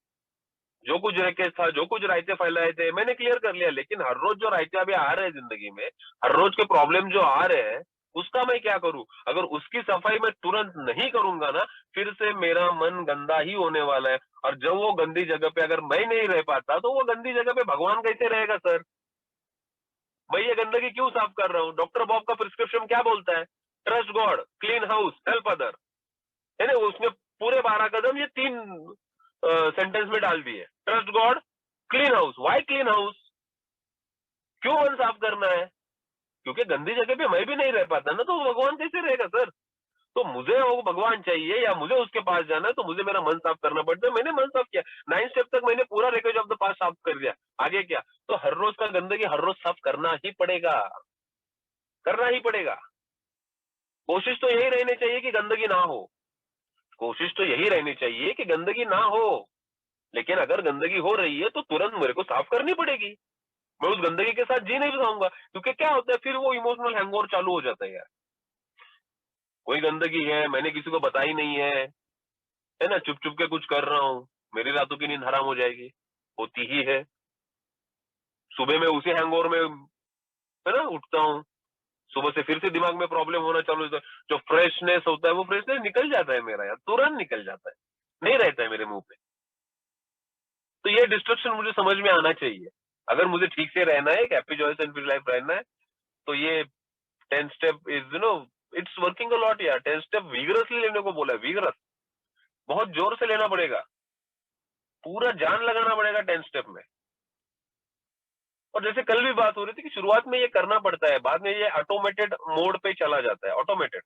जो कुछ रैकेट था, जो कुछ रायते फैलाए थे, मैंने क्लियर कर लिया। लेकिन हर रोज जो रायते अभी आ रहे हैं जिंदगी में, हर रोज के प्रॉब्लम जो आ रहे हैं, उसका मैं क्या करूं? अगर उसकी सफाई मैं तुरंत नहीं करूंगा ना, फिर से मेरा मन गंदा ही होने वाला है। और जब वो गंदी जगह पे अगर मैं नहीं रह पाता, तो वो गंदी जगह पे भगवान कैसे रहेगा सर? मैं ये गंदगी क्यों साफ कर रहा हूँ? डॉक्टर बॉब का प्रिस्क्रिप्शन क्या बोलता है? Trust God, clean house, help other. है ना, उसने पूरे 12 कदम ये 3 सेंटेंस में डाल दिए। Trust God, clean house. Why clean house? क्यों मन साफ करना है? क्योंकि गंदी जगह पे मैं भी नहीं रह पाता ना, तो भगवान कैसे रहेगा सर? तो मुझे वो भगवान चाहिए या मुझे उसके पास जाना है, तो मुझे मेरा मन साफ करना पड़ता है। मैंने मन साफ किया, 9 स्टेप तक मैंने पूरा रिकॉर्ड ऑफ द पास्ट साफ कर दिया। आगे क्या? तो हर रोज का गंदगी हर रोज साफ करना ही पड़ेगा, करना ही पड़ेगा। कोशिश तो यही रहनी चाहिए कि गंदगी ना हो। कोशिश तो यही रहनी चाहिए कि गंदगी ना हो। लेकिन अगर गंदगी हो रही है, तो तुरंत मेरे को साफ करनी पड़ेगी। मैं उस गंदगी के साथ जी नहीं पाऊंगा, क्योंकि क्या होता है फिर वो इमोशनल हैंगओवर चालू हो जाता है यार। कोई गंदगी है, मैंने किसी को बताई नहीं है ना, चुप चुप के कुछ कर रहा हूँ, मेरी रातों की नींद हराम हो जाएगी, होती ही है। सुबह में उसी हैंगओवर में है ना उठता हूँ, सुबह से फिर से दिमाग में प्रॉब्लम होना चालू होता है, जो फ्रेशनेस होता है वो फ्रेशनेस निकल जाता है मेरा यार, तुरंत निकल जाता है, नहीं रहता है मेरे मुंह पे। तो ये डिस्ट्रक्शन मुझे समझ में आना चाहिए। अगर मुझे ठीक से रहना है, एक happy joyous and free life रहना है, तो ये 10 step is it's working a lot यार। 10 स्टेप विगरसली लेने को बोला है, विगरस, बहुत जोर से लेना पड़ेगा, पूरा जान लगाना पड़ेगा 10 स्टेप में। और जैसे कल भी बात हो रही थी कि शुरुआत में ये करना पड़ता है, बाद में ये ऑटोमेटेड मोड पे चला जाता है, ऑटोमेटेड,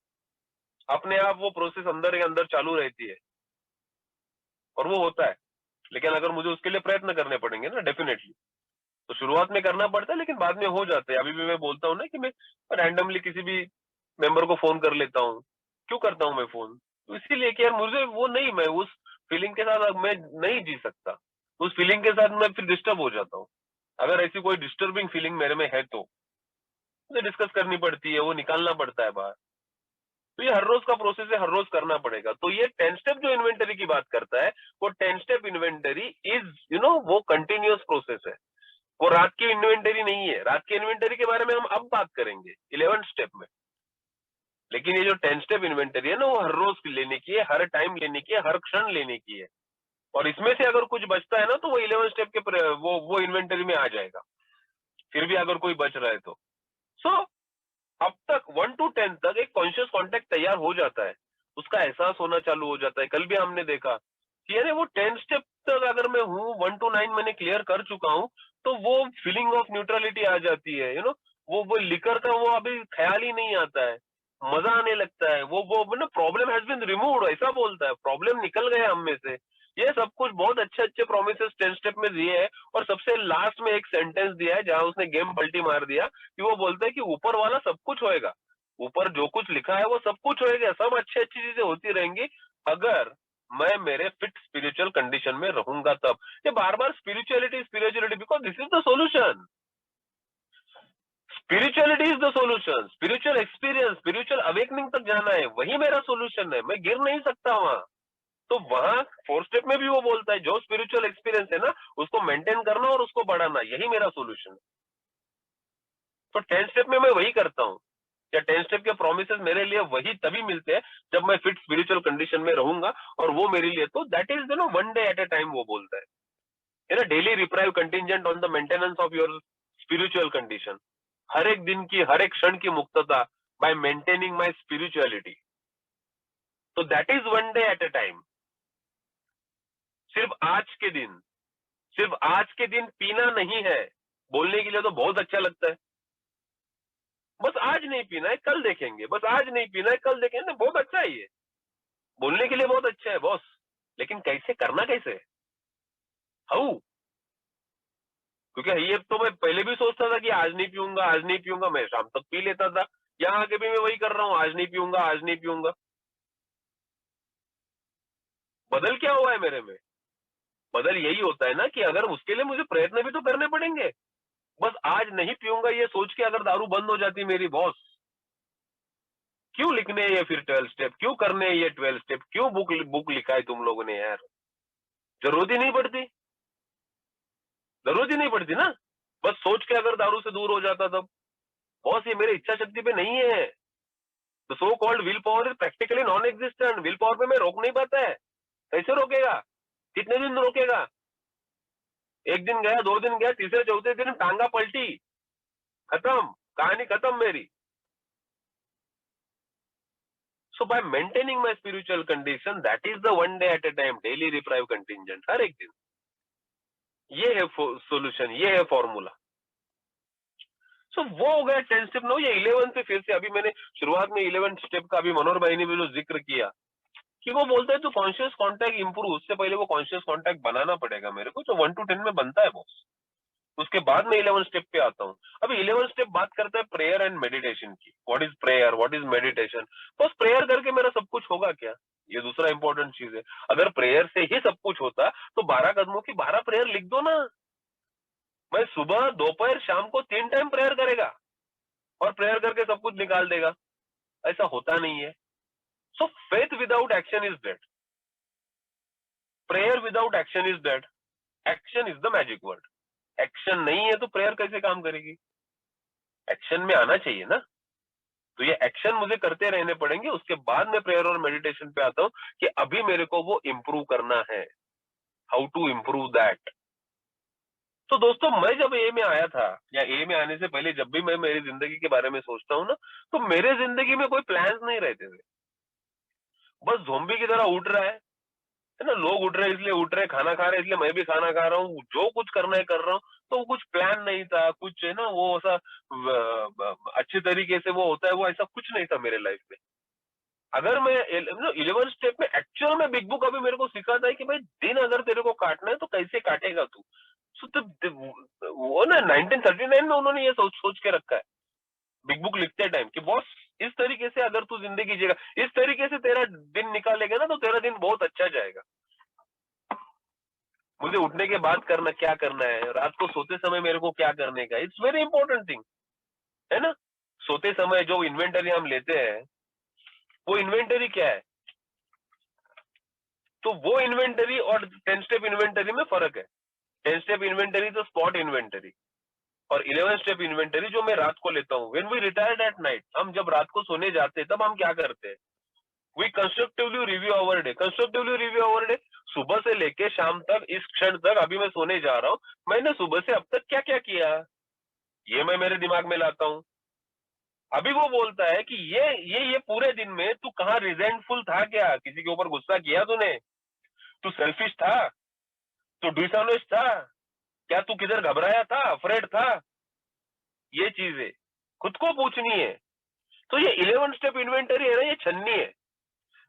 अपने आप वो प्रोसेस अंदर ही अंदर चालू रहती है और वो होता है। लेकिन अगर मुझे उसके लिए प्रयत्न करने पड़ेंगे ना, डेफिनेटली। तो शुरुआत में करना पड़ता है, लेकिन बाद में हो जाता है। अभी भी मैं बोलता हूँ ना कि मैं रैंडमली किसी भी मेंबर को फोन कर लेता हूँ। क्यों करता हूँ मैं फोन? तो इसीलिए कि यार मुझे वो नहीं, मैं उस फीलिंग के साथ मैं नहीं जी सकता, उस फीलिंग के साथ मैं फिर डिस्टर्ब हो जाता हूँ। अगर ऐसी कोई डिस्टर्बिंग फीलिंग मेरे में है तो मुझे डिस्कस करनी पड़ती है, वो निकालना पड़ता है बाहर। तो ये हर रोज का प्रोसेस है, हर रोज करना पड़ेगा। तो ये 10 स्टेप जो इन्वेंटरी की बात करता है, वो 10 स्टेप इन्वेंटरी इज वो कंटिन्यूअस प्रोसेस है, वो रात की इन्वेंटरी नहीं है। रात की इन्वेंटरी के बारे में हम अब बात करेंगे 11 स्टेप में। लेकिन ये जो 10 स्टेप इन्वेंटरी है ना, वो हर रोज लेने की है, हर टाइम लेने की है, हर क्षण लेने की है। और इसमें से अगर कुछ बचता है ना, तो वो 11 स्टेप के वो इन्वेंटरी में आ जाएगा, फिर भी अगर कोई बच रहा है तो। सो अब तक 1 to 10 तक एक कॉन्शियस कॉन्टेक्ट तैयार हो जाता है, उसका एहसास होना चालू हो जाता है। कल भी हमने देखा कि यानी वो 10 स्टेप तक अगर मैं हूँ, 1 to 9 मैंने क्लियर कर चुका हूँ, तो वो फीलिंग ऑफ न्यूट्रलिटी आ जाती है। वो लिकर का वो अभी ख्याल ही नहीं आता है, मजा आने लगता है। वो प्रॉब्लम हैज बीन रिमूव्ड, ऐसा बोलता है, प्रॉब्लम निकल गया हम में से। ये सब कुछ बहुत अच्छे अच्छे प्रोमिसेस 10 स्टेप में दिए है। और सबसे लास्ट में एक सेंटेंस दिया है जहां उसने गेम पलटी मार दिया, कि वो बोलता है कि ऊपर वाला सब कुछ होएगा, ऊपर जो कुछ लिखा है वो सब कुछ होएगा, सब अच्छी अच्छी चीजें होती रहेंगी, अगर मैं मेरे फिट स्पिरिचुअल कंडीशन में रहूंगा तब। ये बार बार spirituality spirituality, because this is the solution. Spirituality is the solution, spiritual experience, spiritual awakening तक जाना है, वही मेरा सोल्यूशन है, मैं गिर नहीं सकता वहां। तो वहां 4 स्टेप में भी वो बोलता है जो स्पिरिचुअल एक्सपीरियंस है ना, उसको मेंटेन करना और उसको बढ़ाना, यही मेरा सोल्यूशन है। तो 10 स्टेप में मैं वही करता हूँ, या 10 स्टेप के प्रोमिसेस मेरे लिए वही तभी मिलते हैं जब मैं फिट स्पिरिचुअल कंडीशन में रहूंगा। और वो मेरे लिए तो that is 1 day at a time, वो बोलता है ना, daily reprieve contingent on the maintenance of your spiritual condition. हर एक दिन की, हर एक क्षण की मुक्तता बाय मेंटेनिंग माई स्पिरिचुअलिटी। तो that is 1 day at a time. सिर्फ आज के दिन, सिर्फ आज के दिन पीना नहीं है। बोलने के लिए तो बहुत अच्छा लगता है, बस आज नहीं पीना है, कल देखेंगे, बस आज नहीं पीना है, कल देखेंगे ना, बहुत अच्छा है ये, बोलने के लिए बहुत अच्छा है बॉस। लेकिन कैसे करना, कैसे, हाउ? क्योंकि ये तो मैं पहले भी सोचता था कि आज नहीं पीऊंगा, आज नहीं पीऊंगा, मैं शाम तक पी लेता था। यहाँ आके भी मैं वही कर रहा हूँ, आज नहीं पीऊंगा, आज नहीं पीऊंगा। बदल क्या हुआ है मेरे में? बदल यही होता है ना कि अगर उसके लिए मुझे प्रयत्न भी तो करने पड़ेंगे। बस आज नहीं पीऊंगा ये सोच के अगर दारू बंद हो जाती मेरी बॉस, क्यों लिखने ये फिर 12 स्टेप, क्यों करने ये 12 स्टेप, क्यों बुक बुक लिखा है तुम लोगों ने यार? जरूरत ही नहीं पड़ती, जरूरत ही नहीं पड़ती ना। बस सोच के अगर दारू से दूर हो जाता तब। बॉस ये मेरी इच्छा शक्ति पे नहीं है। तो so called will power is practically non existent. Will power पे मैं रोक नहीं पाता है। कैसे रोकेगा? कितने दिन रोकेगा? एक दिन गया, 2 दिन गया, तीसरे चौथे दिन टांगा पलटी, खत्म, कहानी खत्म मेरी। So by maintaining my spiritual condition, that is the 1 day at a time daily reprieve contingent, हर एक दिन। ये है सोल्यूशन, ये है फॉर्मूला। सो वो हो गया 10 स्टेप। नो, ये 11 पे फिर से, अभी मैंने शुरुआत में 11 स्टेप का अभी मनोहर भाई ने भी जो जिक्र किया कि वो बोलते हैं तो कॉन्शियस कांटेक्ट इंप्रूव, उससे पहले वो कॉन्शियस कांटेक्ट बनाना पड़ेगा मेरे को, जो 1 to 10 में बनता है बॉस। उसके बाद में 11 स्टेप पे आता हूँ। अभी 11 स्टेप बात करता है प्रेयर एंड मेडिटेशन की। What is prayer, what is meditation? बस प्रेयर करके मेरा सब कुछ होगा क्या? ये दूसरा इंपॉर्टेंट चीज है। अगर प्रेयर से ही सब कुछ होता तो 12 कदमों की 12 प्रेयर लिख दो ना। मैं सुबह, दोपहर, शाम को 3 टाइम प्रेयर करेगा और प्रेयर करके सब कुछ निकाल देगा। ऐसा होता नहीं है। सो faith without action is dead, prayer without action is dead, action is the magic word. Action नहीं है तो प्रेयर कैसे काम करेगी? एक्शन में आना चाहिए ना। तो ये एक्शन मुझे करते रहने पड़ेंगे, उसके बाद मैं प्रेयर और मेडिटेशन पे आता हूँ कि अभी मेरे को वो इम्प्रूव करना है, हाउ टू इम्प्रूव दैट। तो दोस्तों मैं जब ए में आया था, या ए में आने से पहले जब भी मैं मेरी जिंदगी के बारे में सोचता हूँ ना, तो मेरे जिंदगी में कोई प्लान्स नहीं रहते थे, बस ज़ॉम्बी की तरह उठ रहा है ना, लोग उठ रहे हैं इसलिए उठ रहे हैं, खाना खा रहे हैं इसलिए मैं भी खाना खा रहा हूँ, जो कुछ करना है कर रहा हूँ। तो कुछ प्लान नहीं था, कुछ है ना वो ऐसा अच्छे तरीके से वो होता है, वो ऐसा कुछ नहीं था मेरे लाइफ में। अगर मैं 11 स्टेप में एक्चुअल में बिग बुक अभी मेरे को सिखाता है कि भाई दिन अगर तेरे को काटना है तो कैसे काटेगा तू। वो ना 1939 में उन्होंने ये सोच सोच के रखा है बिग बुक लिखते टाइम कि बॉस इस तरीके से अगर तू जिंदगी जिएगा, इस तरीके से तेरा दिन निकालेगा ना, तो तेरा दिन बहुत अच्छा जाएगा। मुझे उठने के बाद करना क्या करना है, रात को सोते समय मेरे को क्या करने का, इट्स वेरी इंपॉर्टेंट थिंग, है ना। सोते समय जो इन्वेंटरी हम लेते हैं, वो इन्वेंटरी क्या है, तो वो इन्वेंटरी और 10 स्टेप इन्वेंटरी में फर्क है। 10 स्टेप इन्वेंटरी तो स्पॉट इन्वेंटरी, और 11 स्टेप इन्वेंटरी जो मैं रात को लेता हूँ। When we retired at night, हम जब रात को सोने जाते हैं तब हम क्या करते हैं, we constructively review our day. Constructively review our day, सुबह से लेके शाम तक, इस क्षण तक, अभी मैं सोने जा रहा हूँ, मैंने सुबह से अब तक क्या क्या किया, ये मैं मेरे दिमाग में लाता हूँ। अभी वो बोलता है कि ये पूरे दिन में तू कहाँ रिजेंटफुल था, क्या किसी के ऊपर गुस्सा किया तूने, तू सेल्फिश था, तू डिसऑनेस्ट था क्या, तू किधर घबराया था, अफ्रेड था, ये चीजें खुद को पूछनी है। तो ये 11 स्टेप इन्वेंटरी है ना, ये छन्नी है।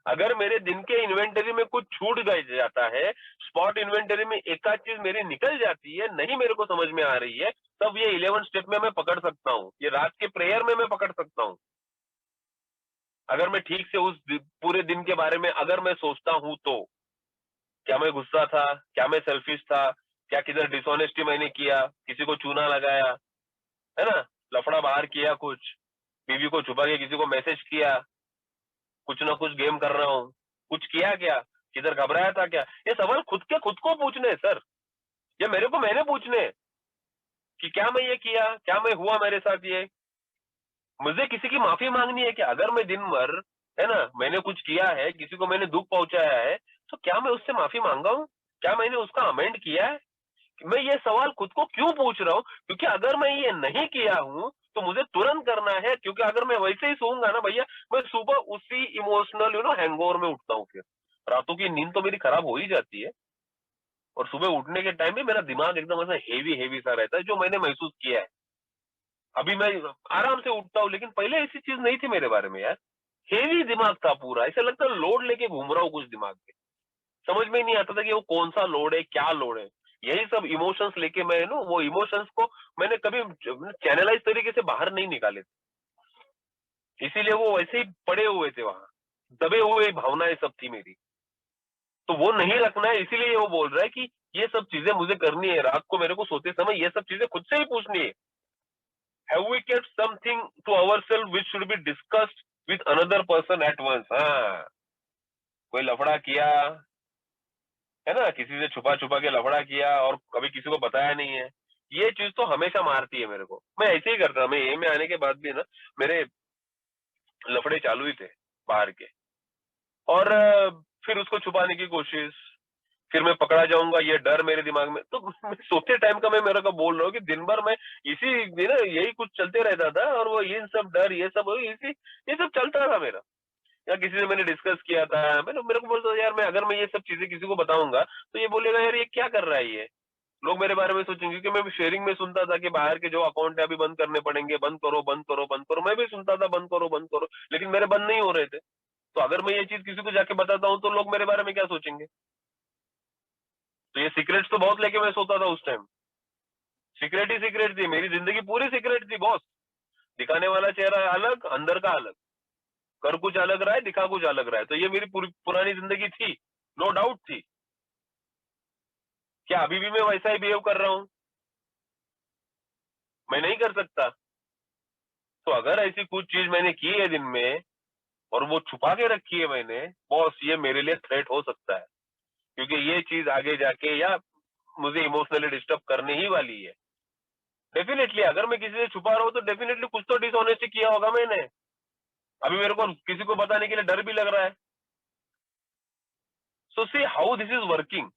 अगर मेरे दिन के इन्वेंटरी में कुछ छूट गए जाता है, स्पॉट इन्वेंटरी में एक आध चीज मेरी निकल जाती है, नहीं मेरे को समझ में आ रही है, तब ये 11 स्टेप में मैं पकड़ सकता हूँ, ये रात के प्रेयर में मैं पकड़ सकता हूँ। अगर मैं ठीक से उस पूरे दिन के बारे में अगर मैं सोचता हूं, तो क्या मैं गुस्सा था, क्या मैं सेल्फिश था, क्या किधर डिसऑनेस्टी मैंने किया, किसी को चूना लगाया, है ना, लफड़ा बाहर किया, कुछ बीवी को छुपा के किसी को मैसेज किया, कुछ ना कुछ गेम कर रहा हूँ, कुछ किया क्या, किधर घबराया था क्या। ये सवाल खुद को पूछने हैं सर, ये मेरे को मैंने पूछने हैं कि क्या मैं ये किया, क्या मैं हुआ मेरे साथ ये। मुझे किसी की माफी मांगनी है कि अगर मैं दिन भर, है ना, मैंने कुछ किया है, किसी को मैंने दुख पहुंचाया है, तो क्या मैं उससे माफी मांगा हूं, क्या मैंने उसका अमेंड किया है। मैं ये सवाल खुद को क्यों पूछ रहा हूँ, क्योंकि अगर मैं ये नहीं किया हूं तो मुझे तुरंत करना है, क्योंकि अगर मैं वैसे ही सोऊंगा ना भैया, मैं सुबह उसी इमोशनल हैंगओवर में उठता हूँ, फिर रातों की नींद तो मेरी खराब हो ही जाती है, और सुबह उठने के टाइम में मेरा दिमाग एकदम ऐसा हेवी हेवी सा रहता है, जो मैंने महसूस किया है। अभी मैं आराम से उठता हूँ, लेकिन पहले ऐसी चीज नहीं थी मेरे बारे में यार, हेवी दिमाग था पूरा, ऐसा लगता है लोड लेके घूम रहा हूँ कुछ दिमाग पे, समझ में नहीं आता था कि वो कौन सा लोड है, क्या लोड है। यही सब इमोशंस लेके मैं नो, वो इमोशंस को मैंने कभी चैनलाइज तरीके से बाहर नहीं निकाले थे, इसीलिए वो वैसे ही पड़े हुए थे वहां, दबे हुए भावनाएं सब थी मेरी। तो वो नहीं रखना है, इसीलिए वो बोल रहा है कि ये सब चीजें मुझे करनी है, रात को मेरे को सोते समय ये सब चीजें खुद से ही पूछनी है। Have we kept something to ourselves which should be discussed with another person at once? हाँ, कोई लफड़ा किया है ना, किसी से छुपा छुपा के लफड़ा किया और कभी किसी को बताया नहीं है, ये चीज तो हमेशा मारती है मेरे को। मैं ऐसे ही करता, मैं ए में आने के बाद भी ना, मेरे लफड़े चालू ही थे बाहर के, और फिर उसको छुपाने की कोशिश, फिर मैं पकड़ा जाऊंगा, ये डर मेरे दिमाग में। तो मैं सोते टाइम का मैं मेरे को बोल रहा हूँ कि दिन भर मैं इसी ना यही कुछ चलते रहता था, और वो ये सब डर, ये सब इसी, ये सब चलता था मेरा। या किसी से मैंने डिस्कस किया था, मैंने मेरे को बोलता था यार, मैं अगर मैं ये सब चीजें किसी को बताऊंगा तो ये बोलेगा यार ये क्या कर रहा है ये, लोग मेरे बारे में सोचेंगे। क्योंकि मैं भी शेयरिंग में सुनता था कि बाहर के जो अकाउंट है अभी बंद करने पड़ेंगे, बंद करो बंद करो बंद करो, मैं भी सुनता था बंद करो बंद करो, लेकिन मेरे बंद नहीं हो रहे थे। तो अगर मैं ये चीज किसी को जाके बताता हूँ तो लोग मेरे बारे में क्या सोचेंगे। तो ये सीक्रेट्स तो बहुत लेके मैं सोता था उस टाइम, सीक्रेट ही सीक्रेट थी, मेरी जिंदगी पूरी सीक्रेट थी बॉस। दिखाने वाला चेहरा अलग, अंदर का अलग, कर कुछ अलग रहा है, दिखा कुछ अलग रहा है। तो ये मेरी पुरानी जिंदगी थी, नो डाउट थी। क्या अभी भी मैं वैसा ही बिहेव कर रहा हूँ? मैं नहीं कर सकता। तो अगर ऐसी कुछ चीज मैंने की है दिन में और वो छुपा के रखी है मैंने, बॉस ये मेरे लिए थ्रेट हो सकता है, क्योंकि ये चीज आगे जाके या मुझे इमोशनली डिस्टर्ब करने ही वाली है। डेफिनेटली अगर मैं किसी से छुपा रहा हूँ तो डेफिनेटली कुछ तो डिसऑनेस्टी किया होगा मैंने, अभी मेरे को किसी को बताने के लिए डर भी लग रहा है। So see how this is working,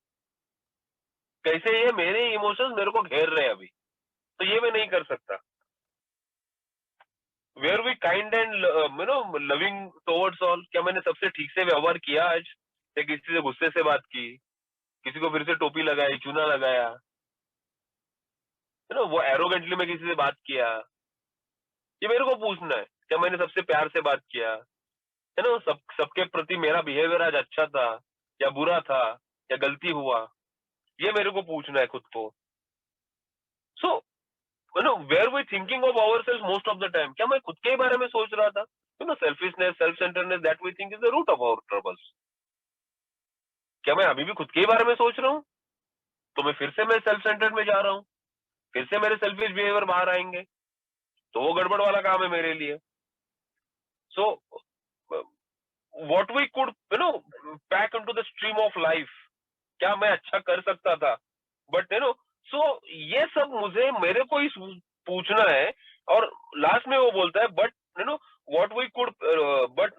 कैसे ये मेरे इमोशंस मेरे को घेर रहे हैं अभी, तो ये मैं नहीं कर सकता। Were we kind and loving towards all, क्या मैंने सबसे ठीक से व्यवहार किया आज, या किसी से गुस्से से बात की, किसी को फिर से टोपी लगाई, चूना लगाया, वो एरोगेंटली में किसी से बात किया, ये मेरे को पूछना है। क्या मैंने सबसे प्यार से बात किया, है ना, सबके प्रति मेरा बिहेवियर आज अच्छा था या बुरा था या गलती हुआ, ये मेरे को पूछना है खुद को। So were we thinking of our self most of the time, क्या मैं खुद के ही बारे में सोच रहा था? Selfishness, self centredness, that we think is the root of our troubles. क्या मैं अभी भी खुद के ही बारे में सोच रहा हूँ? तो फिर से मैं सेल्फ सेंटर्ड में जा रहा हूँ, फिर से मेरे सेल्फिश बिहेवियर बाहर आएंगे, तो वो गड़बड़ वाला काम है मेरे लिए। So what we could pack into the stream of life, क्या मैं अच्छा कर सकता था, बट सो ये सब मुझे मेरे को ही पूछना है। और लास्ट में वो बोलता है but what we could but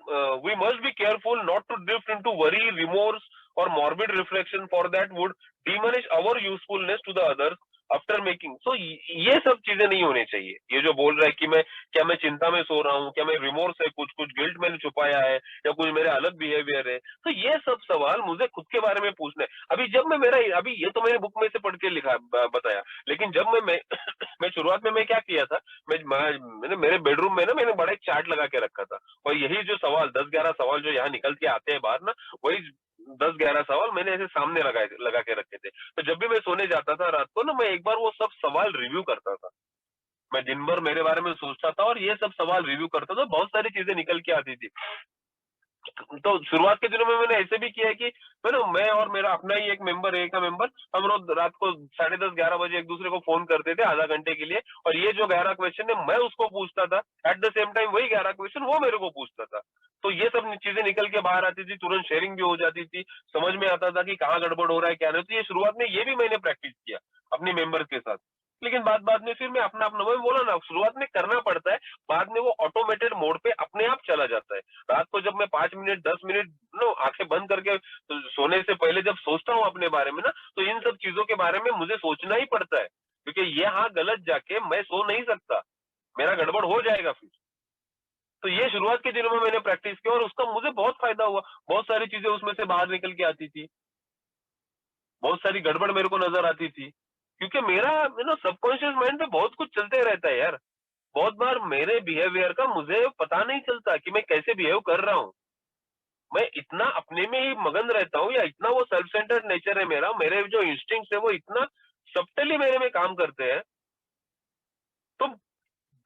we must be careful not to drift into worry, remorse or morbid reflection, for that would diminish our usefulness to the others after making. So ये सब चीजें नहीं होनी चाहिए। ये जो बोल रहा है कि क्या मैं चिंता में सो रहा हूँ, क्या मैं रिमोर्स है, कुछ गिल्ट मैंने छुपाया है, या कुछ मेरे अलग बिहेवियर है, तो ये सब सवाल मुझे खुद के बारे में पूछने। अभी जब अभी ये तो मैंने बुक में से पढ़ के लिखा बताया, लेकिन जब मैं मैं शुरुआत में मैं क्या किया था, मैंने मेरे बेडरूम में ना मैंने बड़ा एक चार्ट लगा के रखा था, और यही जो सवाल 10-11 सवाल जो यहाँ निकल के आते हैं बाहर ना, वही 10-11 सवाल मैंने ऐसे सामने लगा के रखे थे। तो जब भी मैं सोने जाता था रात को ना, मैं एक बार वो सब सवाल रिव्यू करता था। मैं दिन भर मेरे बारे में सोचता था और ये सब सवाल रिव्यू करता था, बहुत सारी चीजें निकल के आती थी। तो शुरुआत के दिनों में मैंने ऐसे भी किया है कि मैं और मेरा अपना ही एक मेंबर हम रोज रात को 10:30-11 बजे एक दूसरे को फोन करते थे आधा घंटे के लिए, और ये जो 11 क्वेश्चन है मैं उसको पूछता था, एट द सेम टाइम वही 11 क्वेश्चन वो मेरे को पूछता था। तो ये सब चीजें निकल के बाहर आती थी, तुरंत शेयरिंग भी हो जाती थी, समझ में आता था कि कहाँ गड़बड़ हो रहा है क्या नहीं। तो ये शुरुआत में ये भी मैंने प्रैक्टिस किया अपने मेंबर के साथ, लेकिन बाद में फिर मैं अपना मैं बोला ना, शुरुआत में करना पड़ता है, बाद में वो ऑटोमेटेड मोड पे अपने आप चला जाता है। रात को जब मैं 5 मिनट 10 मिनट आंखें बंद करके सोने से पहले जब सोचता हूँ अपने बारे में ना, तो इन सब चीजों के बारे में मुझे सोचना ही पड़ता है, क्योंकि ये गलत जाके मैं सो नहीं सकता, मेरा गड़बड़ हो जाएगा फिर। तो ये शुरुआत के दिनों में मैंने प्रैक्टिस किया और उसका मुझे बहुत फायदा हुआ। बहुत सारी चीजें उसमें से बाहर निकल के आती थी, बहुत सारी गड़बड़ मेरे को नजर आती थी, क्योंकि मेरा सबकॉन्शियस माइंड में बहुत कुछ चलते रहता है यार। बहुत बार मेरे बिहेवियर का मुझे पता नहीं चलता कि मैं कैसे बिहेव कर रहा हूँ। मैं इतना अपने में ही मगन रहता हूँ, या इतना वो सेल्फ सेंटर्ड नेचर है मेरा, मेरे जो इंस्टिंक्ट्स है वो इतना सब्टली मेरे में काम करते हैं, तो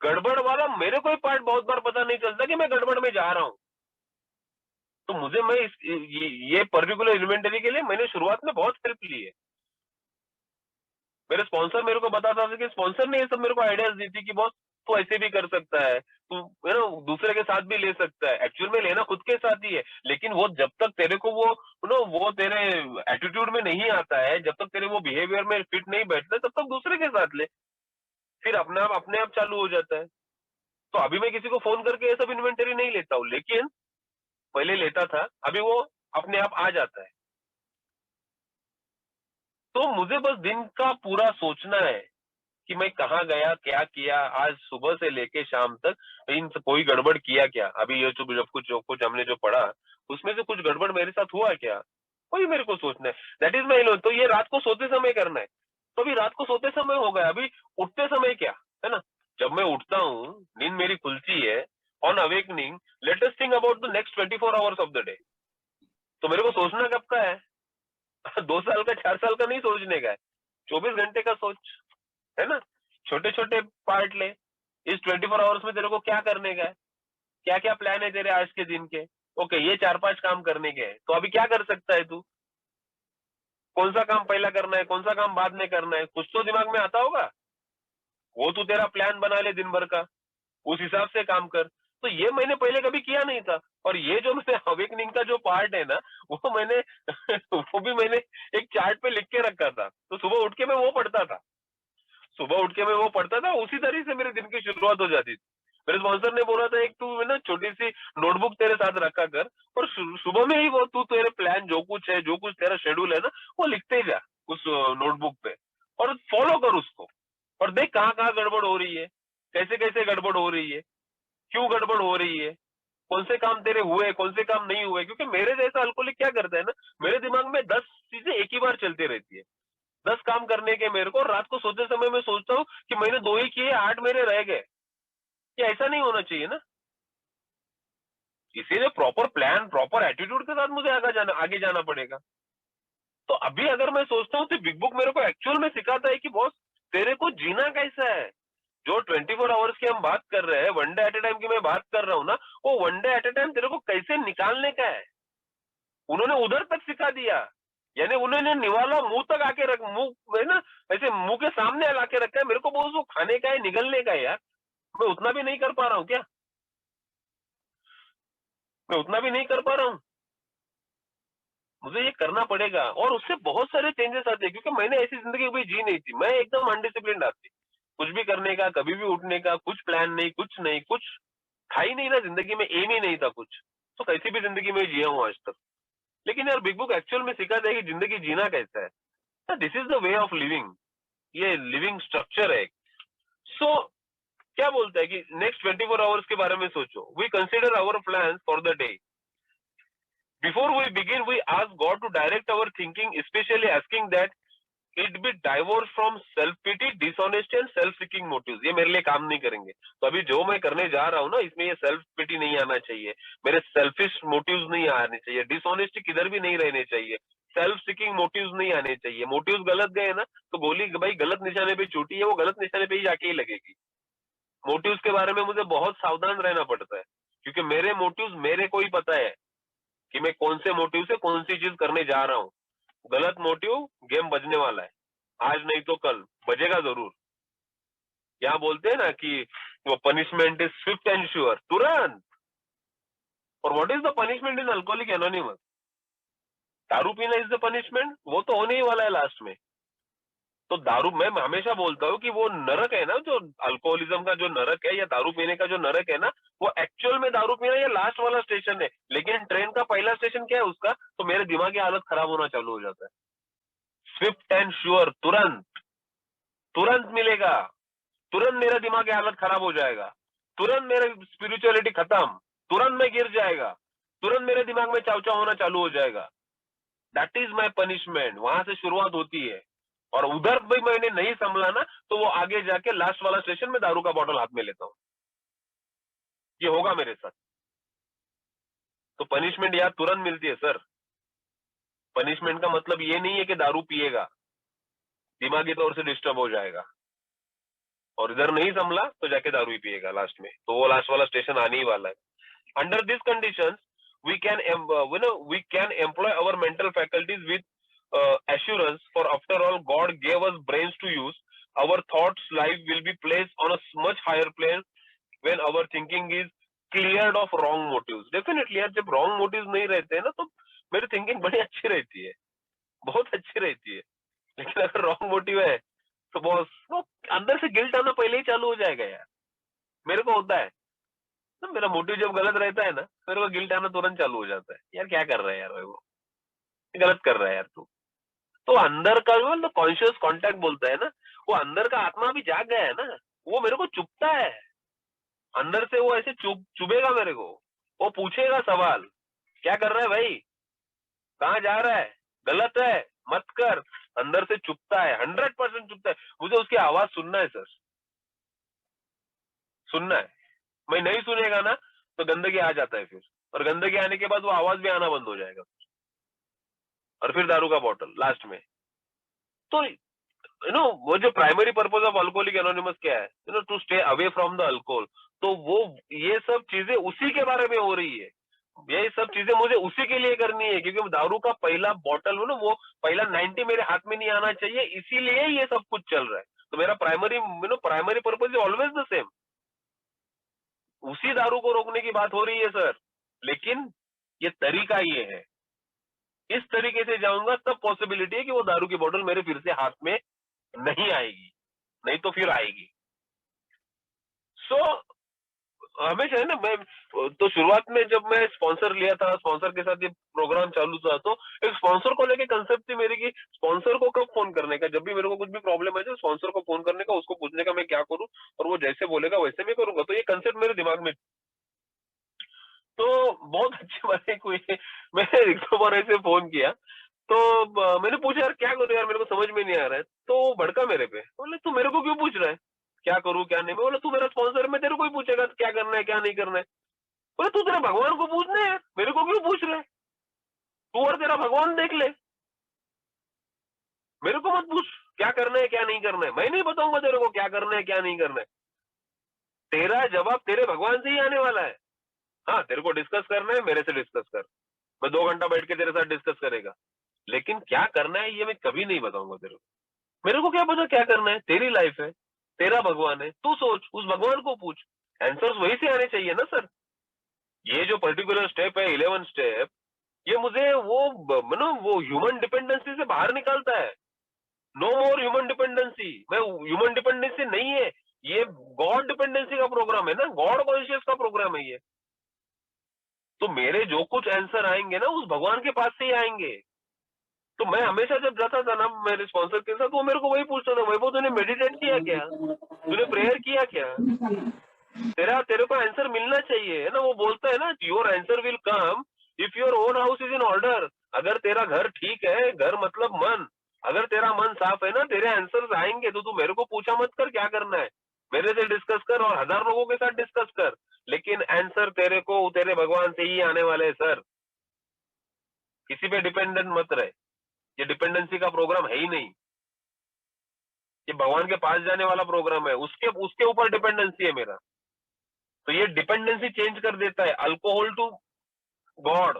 गड़बड़ वाला मेरे को ही पार्ट बहुत बार पता नहीं चलता कि मैं गड़बड़ में जा रहा हूँ। तो मुझे ये पर्टिकुलर इन्वेंटरी के लिए मैंने शुरुआत में बहुत हेल्प ली है। मेरे स्पॉन्सर मेरे को बताता था कि स्पॉन्सर ने ये सब मेरे को आइडियाज दी थी कि बॉस तू ऐसे भी कर सकता है, तू दूसरे के साथ भी ले सकता है। एक्चुअल में लेना खुद के साथ ही है, लेकिन वो जब तक तेरे को वो तेरे एटीट्यूड में नहीं आता है, जब तक तेरे वो बिहेवियर में फिट नहीं बैठता, तब तक दूसरे के साथ ले, फिर अपने आप चालू हो जाता है। तो अभी मैं किसी को फोन करके ये सब इन्वेंटरी नहीं लेता हूँ, लेकिन पहले लेता था, अभी वो अपने आप आ जाता है। तो मुझे बस दिन का पूरा सोचना है कि मैं कहाँ गया, क्या किया आज सुबह से लेके शाम तक, कोई गड़बड़ किया क्या। अभी ये जो कुछ हमने जो पढ़ा, उसमें से कुछ गड़बड़ मेरे साथ हुआ क्या, वही मेरे को सोचना है। दैट इज माई लो। तो ये रात को सोते समय करना है। तो अभी रात को सोते समय हो गया, अभी उठते समय क्या है ना, जब मैं उठता हूँ, नींद मेरी खुलती है, on awakening let us think about the next 24 hours of the day. तो मेरे को सोचना कब का है 2 साल का 4 साल का नहीं सोचने का है, 24 घंटे का सोच, है ना। छोटे छोटे पार्ट ले, इस 24 आवर्स में तेरे को क्या करने का है, क्या क्या प्लान है तेरे आज के दिन के। ओके, ये 4-5 काम करने के हैं, तो अभी क्या कर सकता है तू, कौन सा काम पहला करना है, कौन सा काम बाद में करना है, कुछ तो दिमाग में आता होगा। वो तू तेरा प्लान बना ले दिन भर का, उस हिसाब से काम कर। तो ये मैंने पहले कभी किया नहीं था, और ये जो मैंने अवेकनिंग का जो पार्ट है ना, वो मैंने वो भी मैंने एक चार्ट पे लिख के रखा था। तो सुबह उठ के मैं वो पढ़ता था, उसी तरह से मेरे दिन की शुरुआत हो जाती थी। मेरे स्पॉन्सर ने बोला था एक तू ना छोटी सी नोटबुक तेरे साथ रखा कर और सुबह में ही वो तू तेरे प्लान जो कुछ है, जो कुछ तेरा शेड्यूल है ना, वो लिखते जा उस नोटबुक पे और फॉलो कर उसको और देख कहाँ कहाँ गड़बड़ हो रही है, कैसे कैसे गड़बड़ हो रही है, क्यों गड़बड़ हो रही है, कौन से काम तेरे हुए, कौन से काम नहीं हुए। क्योंकि मेरे जैसा अल्कोहलिक क्या करता है ना, मेरे दिमाग में 10 चीजें एक ही बार चलती रहती है, 10 काम करने के मेरे को, रात को सोते समय मैं सोचता हूँ कि मैंने 2 ही किए, 8 मेरे रह गए। ये ऐसा नहीं होना चाहिए ना। इसीलिए प्रॉपर प्लान, प्रॉपर एटीट्यूड के साथ मुझे आगे जाना पड़ेगा। तो अभी अगर मैं सोचता हूँ तो बिग बुक मेरे को एक्चुअल में सिखाता है कि बॉस तेरे को जीना कैसा है। जो 24 आवर्स की हम बात कर रहे हैं, one day at a time की मैं बात कर रहा हूँ ना, वो one day at a time तेरे को कैसे निकालने का है, उन्होंने उधर तक सिखा दिया। यानी उन्होंने निवाला मुंह तक आके रख, मुंह है ना, ऐसे मुंह के सामने ला के रखा है। मेरे को बहुत वो खाने का है, निगलने का है यार। मैं उतना भी नहीं कर पा रहा हूँ क्या? मैं उतना भी नहीं कर पा रहा हूँ। मुझे ये करना पड़ेगा और उससे बहुत सारे चेंजेस आते हैं, क्योंकि मैंने ऐसी जिंदगी कभी जी नहीं थी। मैं एकदम अनडिसिप्लिन आती, कुछ भी करने का, कभी भी उठने का, कुछ प्लान नहीं, कुछ नहीं, कुछ था ही नहीं ना जिंदगी में, एम ही नहीं था कुछ। तो कैसी भी जिंदगी में जिया हूँ आज तक। लेकिन यार बिग बुक एक्चुअल में सिखाता है कि जिंदगी जीना कैसा है। This is the way of living, ये लिविंग स्ट्रक्चर है। सो क्या बोलता है कि नेक्स्ट 24 आवर्स के बारे में सोचो। We consider our plan for the day. Before we begin, we ask God to direct our thinking, especially asking that it be divorced from self-pity, dishonesty and self-seeking motives। ये मेरे लिए काम नहीं करेंगे। तो अभी जो मैं करने जा रहा हूँ ना, इसमें ये सेल्फ पिटी नहीं आना चाहिए, मेरे सेल्फिश मोटिव्स नहीं आने चाहिए, डिसऑनेस्टी किधर भी नहीं रहने चाहिए, सेल्फ सीकिंग मोटिव्स नहीं आने चाहिए। मोटिव्स गलत गए ना तो गोली भाई गलत निशाने पे चोटी है, वो गलत निशाने पे ही जाके ही लगेगी। मोटिव्स के बारे में मुझे बहुत सावधान रहना पड़ता है, क्योंकि मेरे मोटिव्स मेरे को ही पता है कि मैं कौन से मोटिव से कौन सी चीज करने जा रहा हूँ। गलत मोटिव, गेम बजने वाला है, आज नहीं तो कल बजेगा जरूर। यहाँ बोलते हैं ना कि वो punishment is Swift and sure, तुरंत। और what is the punishment in alcoholic anonymous? दारू पीना इज द पनिशमेंट? वो तो होने ही वाला है लास्ट में। तो दारू, मैं हमेशा बोलता हूँ कि वो नरक है ना, जो अल्कोहलिज्म का जो नरक है या दारू पीने का जो नरक है ना, वो एक्चुअल में दारू पीना ये लास्ट वाला स्टेशन है। लेकिन ट्रेन का पहला स्टेशन क्या है उसका? तो मेरे दिमाग की हालत खराब होना चालू हो जाता है। स्विफ्ट एंड श्योर, तुरंत, तुरंत मिलेगा, तुरंत मेरा दिमाग की हालत खराब हो जाएगा, तुरंत मेरा स्पिरिचुअलिटी खत्म, तुरंत मैं गिर जाएगा, तुरंत मेरे दिमाग में चाव चाव होना चालू हो जाएगा। That is my punishment. वहां से शुरुआत होती है। और उधर भी मैंने नहीं संभला ना, तो वो आगे जाके लास्ट वाला स्टेशन में दारू का बॉटल हाथ में लेता हूं। ये होगा मेरे साथ। तो पनिशमेंट यार तुरंत मिलती है सर। पनिशमेंट का मतलब ये नहीं है कि दारू पिएगा, दिमागी तौर से डिस्टर्ब हो जाएगा और इधर नहीं संभला तो जाके दारू ही पिएगा लास्ट में। तो वो लास्ट वाला स्टेशन आने ही वाला है। Under this conditions we can we can employ our mental faculties with assurance, for after all God gave us brains to use. Our thoughts life will be placed on a much higher plane when our thinking is cleared of wrong motives. Definitely यार, जब wrong motives नहीं रहते हैं ना, तो मेरी thinking बड़ी अच्छी रहती है, बहुत अच्छी रहती है। लेकिन अगर रॉन्ग मोटिव है तो बॉस वो अंदर से गिल्ट आना पहले ही चालू हो जाएगा यार। मेरे को होता है ना, मेरा मोटिव जब गलत रहता है ना, मेरे को गिल्ट आना तुरंत चालू हो जाता है। यार क्या कर रहा है यार, वो गलत कर रहा है यार तू। तो अंदर का जो कॉन्शियस कांटेक्ट बोलता है ना, वो अंदर का आत्मा भी जाग गया है ना, वो मेरे को चुभता है अंदर से। वो ऐसे चुभेगा मेरे को, वो पूछेगा सवाल, क्या कर रहा है भाई, कहाँ जा रहा है, गलत है, मत कर। अंदर से चुभता है, 100% चुभता है। मुझे उसकी आवाज सुनना है सर, सुनना है। मैं नहीं सुनेगा ना तो गंदगी आ जाता है फिर, और गंदगी आने के बाद वो आवाज भी आना बंद हो जाएगा, और फिर दारू का बॉटल लास्ट में। तो वो जो primary purpose of alcoholic anonymous क्या है, to stay away from the alcohol. तो वो ये सब चीजें उसी के बारे में हो रही है। ये सब चीजें मुझे उसी के लिए करनी है, क्योंकि दारू का पहला बॉटल वो पहला 90 मेरे हाथ में नहीं आना चाहिए, इसीलिए ये सब कुछ चल रहा है। तो मेरा primary purpose is always the same. उसी दारू को रोकने की बात हो रही है सर, लेकिन ये तरीका ये है। इस तरीके से जाऊंगा तब पॉसिबिलिटी है कि वो दारू की बोतल मेरे फिर से हाथ में नहीं आएगी, नहीं तो फिर आएगी। सो हमेशा है ना, मैं तो शुरुआत में जब मैं स्पॉन्सर लिया था, स्पॉन्सर के साथ ये प्रोग्राम चालू था, तो एक स्पॉन्सर को लेके कंसेप्ट थी मेरी कि स्पॉन्सर को कब फोन करने का, जब भी मेरे को कुछ भी प्रॉब्लम है तो स्पॉन्सर को फोन करने का, उसको पूछने का मैं क्या करूं, और वो जैसे बोलेगा वैसे मैं करूंगा। तो ये कंसेप्ट मेरे दिमाग में, तो बहुत अच्छी बात है कोई, मैंने एक दो बार ऐसे फोन किया, तो मैंने पूछा यार क्या करूं यार, मेरे को समझ में नहीं आ रहा है। तो वो भड़का मेरे पे, बोले तू मेरे को क्यों पूछ रहा है क्या करूं क्या नहीं। मैं बोला तू मेरा स्पॉन्सर है, मैं तेरे को ही पूछेगा क्या करना है क्या नहीं करना है। बोले तू तेरे भगवान को पूछना है, मेरे को क्यों पूछ रहा है, तू और तेरा भगवान देख ले, मेरे को मत पूछ क्या करना है क्या नहीं करना है। मैं नहीं बताऊंगा तेरे को क्या करना है क्या नहीं करना है, तेरा जवाब तेरे भगवान से ही आने वाला है। हाँ तेरे को डिस्कस करना है मेरे से डिस्कस कर, मैं 2 घंटा बैठ के तेरे साथ डिस्कस करेगा, लेकिन क्या करना है ये मैं कभी नहीं बताऊंगा तेरे को। मेरे को क्या पता क्या करना है, तेरी लाइफ है, तेरा भगवान है, तू सोच, उस भगवान को पूछ, आंसर्स वही से आने चाहिए ना सर। ये जो पर्टिकुलर स्टेप है 11 स्टेप, ये मुझे वो वो ह्यूमन डिपेंडेंसी से बाहर निकालता है। नो मोर ह्यूमन डिपेंडेंसी, मैं ह्यूमन डिपेंडेंसी नहीं है ये, गॉड डिपेंडेंसी का प्रोग्राम है ना, गॉड कॉन्शियस का प्रोग्राम है ये। तो मेरे जो कुछ आंसर आएंगे ना उस भगवान के पास से ही आएंगे। तो मैं हमेशा जब जाता था ना मेरे स्पॉन्सर के साथ, वो मेरे को वही पूछता था, वैभव तूने मेडिटेट किया क्या, तूने प्रेयर किया क्या, तेरे को आंसर मिलना चाहिए, है ना। वो बोलता है ना your answer will come if your own house is in order. अगर तेरा घर ठीक है, घर मतलब मन, अगर तेरा मन साफ है ना, तेरे आंसर्स आएंगे। तो तू मेरे को पूछा मत कर क्या करना है, मेरे से डिस्कस कर और 1000 लोगों के साथ डिस्कस कर, लेकिन आंसर तेरे को तेरे भगवान से ही आने वाले हैं सर। किसी पे डिपेंडेंट मत रहे, ये डिपेंडेंसी का प्रोग्राम है ही नहीं, ये भगवान के पास जाने वाला प्रोग्राम है, उसके उसके ऊपर डिपेंडेंसी है मेरा। तो ये डिपेंडेंसी चेंज कर देता है, अल्कोहल टू गॉड।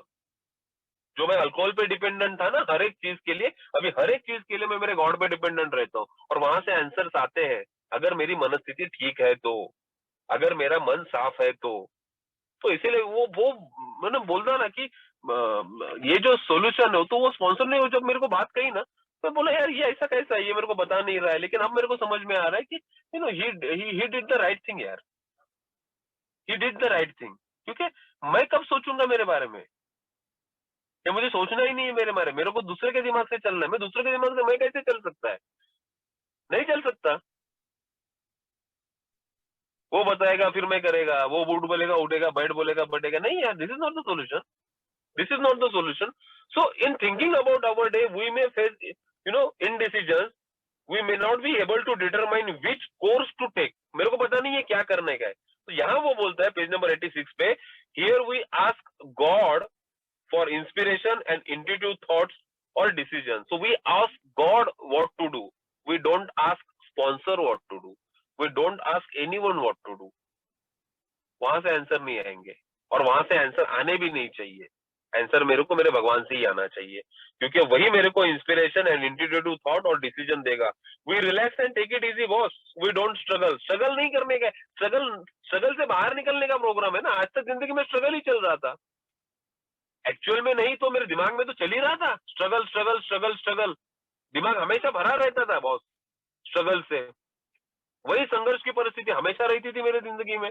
जो मैं अल्कोहल पे डिपेंडेंट था ना हर एक चीज के लिए, अभी हर एक चीज के लिए मैं मेरे गॉड पे डिपेंडेंट रहता हूँ, और वहां से आंसर्स आते हैं अगर मेरी मनस्थिति ठीक है तो, अगर मेरा मन साफ है तो इसीलिए वो मैंने बोलता ना कि ये जो सॉल्यूशन है, तो वो स्पॉन्सर ने जब मेरे को बात कही ना, मैं बोला यार ये ऐसा कैसा है, ये मेरे को बता नहीं रहा है, लेकिन अब मेरे को समझ में आ रहा है कि he did the right thing यार, he did the right thing. क्योंकि मैं कब सोचूंगा मेरे बारे में, ये मुझे सोचना ही नहीं है मेरे बारे में, मेरे को दूसरे के दिमाग से चलना है, मैं दूसरे के दिमाग से मैं कैसे चल सकता है, नहीं चल सकता। वो बताएगा फिर मैं करेगा, वो बूट बोलेगा उठेगा, बैठ बोलेगा बैठेगा, नहीं यार, this is not the solution, this is not the solution. So in thinking about our day we may face indecisions, we may not be able to determine which course to take, मेरे को पता नहीं है क्या करने का है। तो यहाँ वो बोलता है पेज नंबर 86 पे, here we ask God for inspiration and intuitive thoughts or decisions. So we ask God what to do, we don't ask sponsor what to do, we don't ask anyone what to do। वहां से answer नहीं आएंगे, और वहां से answer आने भी नहीं चाहिए। आंसर मेरे को मेरे भगवान से ही आना चाहिए, क्योंकि वही मेरे को इंस्पिरेशन एंड इंट्यूटिव थॉट और डिसीजन देगा। We relax and take it easy boss, we don't struggle, struggle नहीं करने का, स्ट्रगल से बाहर निकलने का प्रोग्राम है ना। आज तक जिंदगी में स्ट्रगल ही चल रहा था, एक्चुअल में नहीं तो मेरे दिमाग में तो चल ही रहा था स्ट्रगल स्ट्रगल स्ट्रगल स्ट्रगल, दिमाग हमेशा भरा रहता था बॉस स्ट्रगल से। वही संघर्ष की परिस्थिति हमेशा रहती थी मेरी जिंदगी में,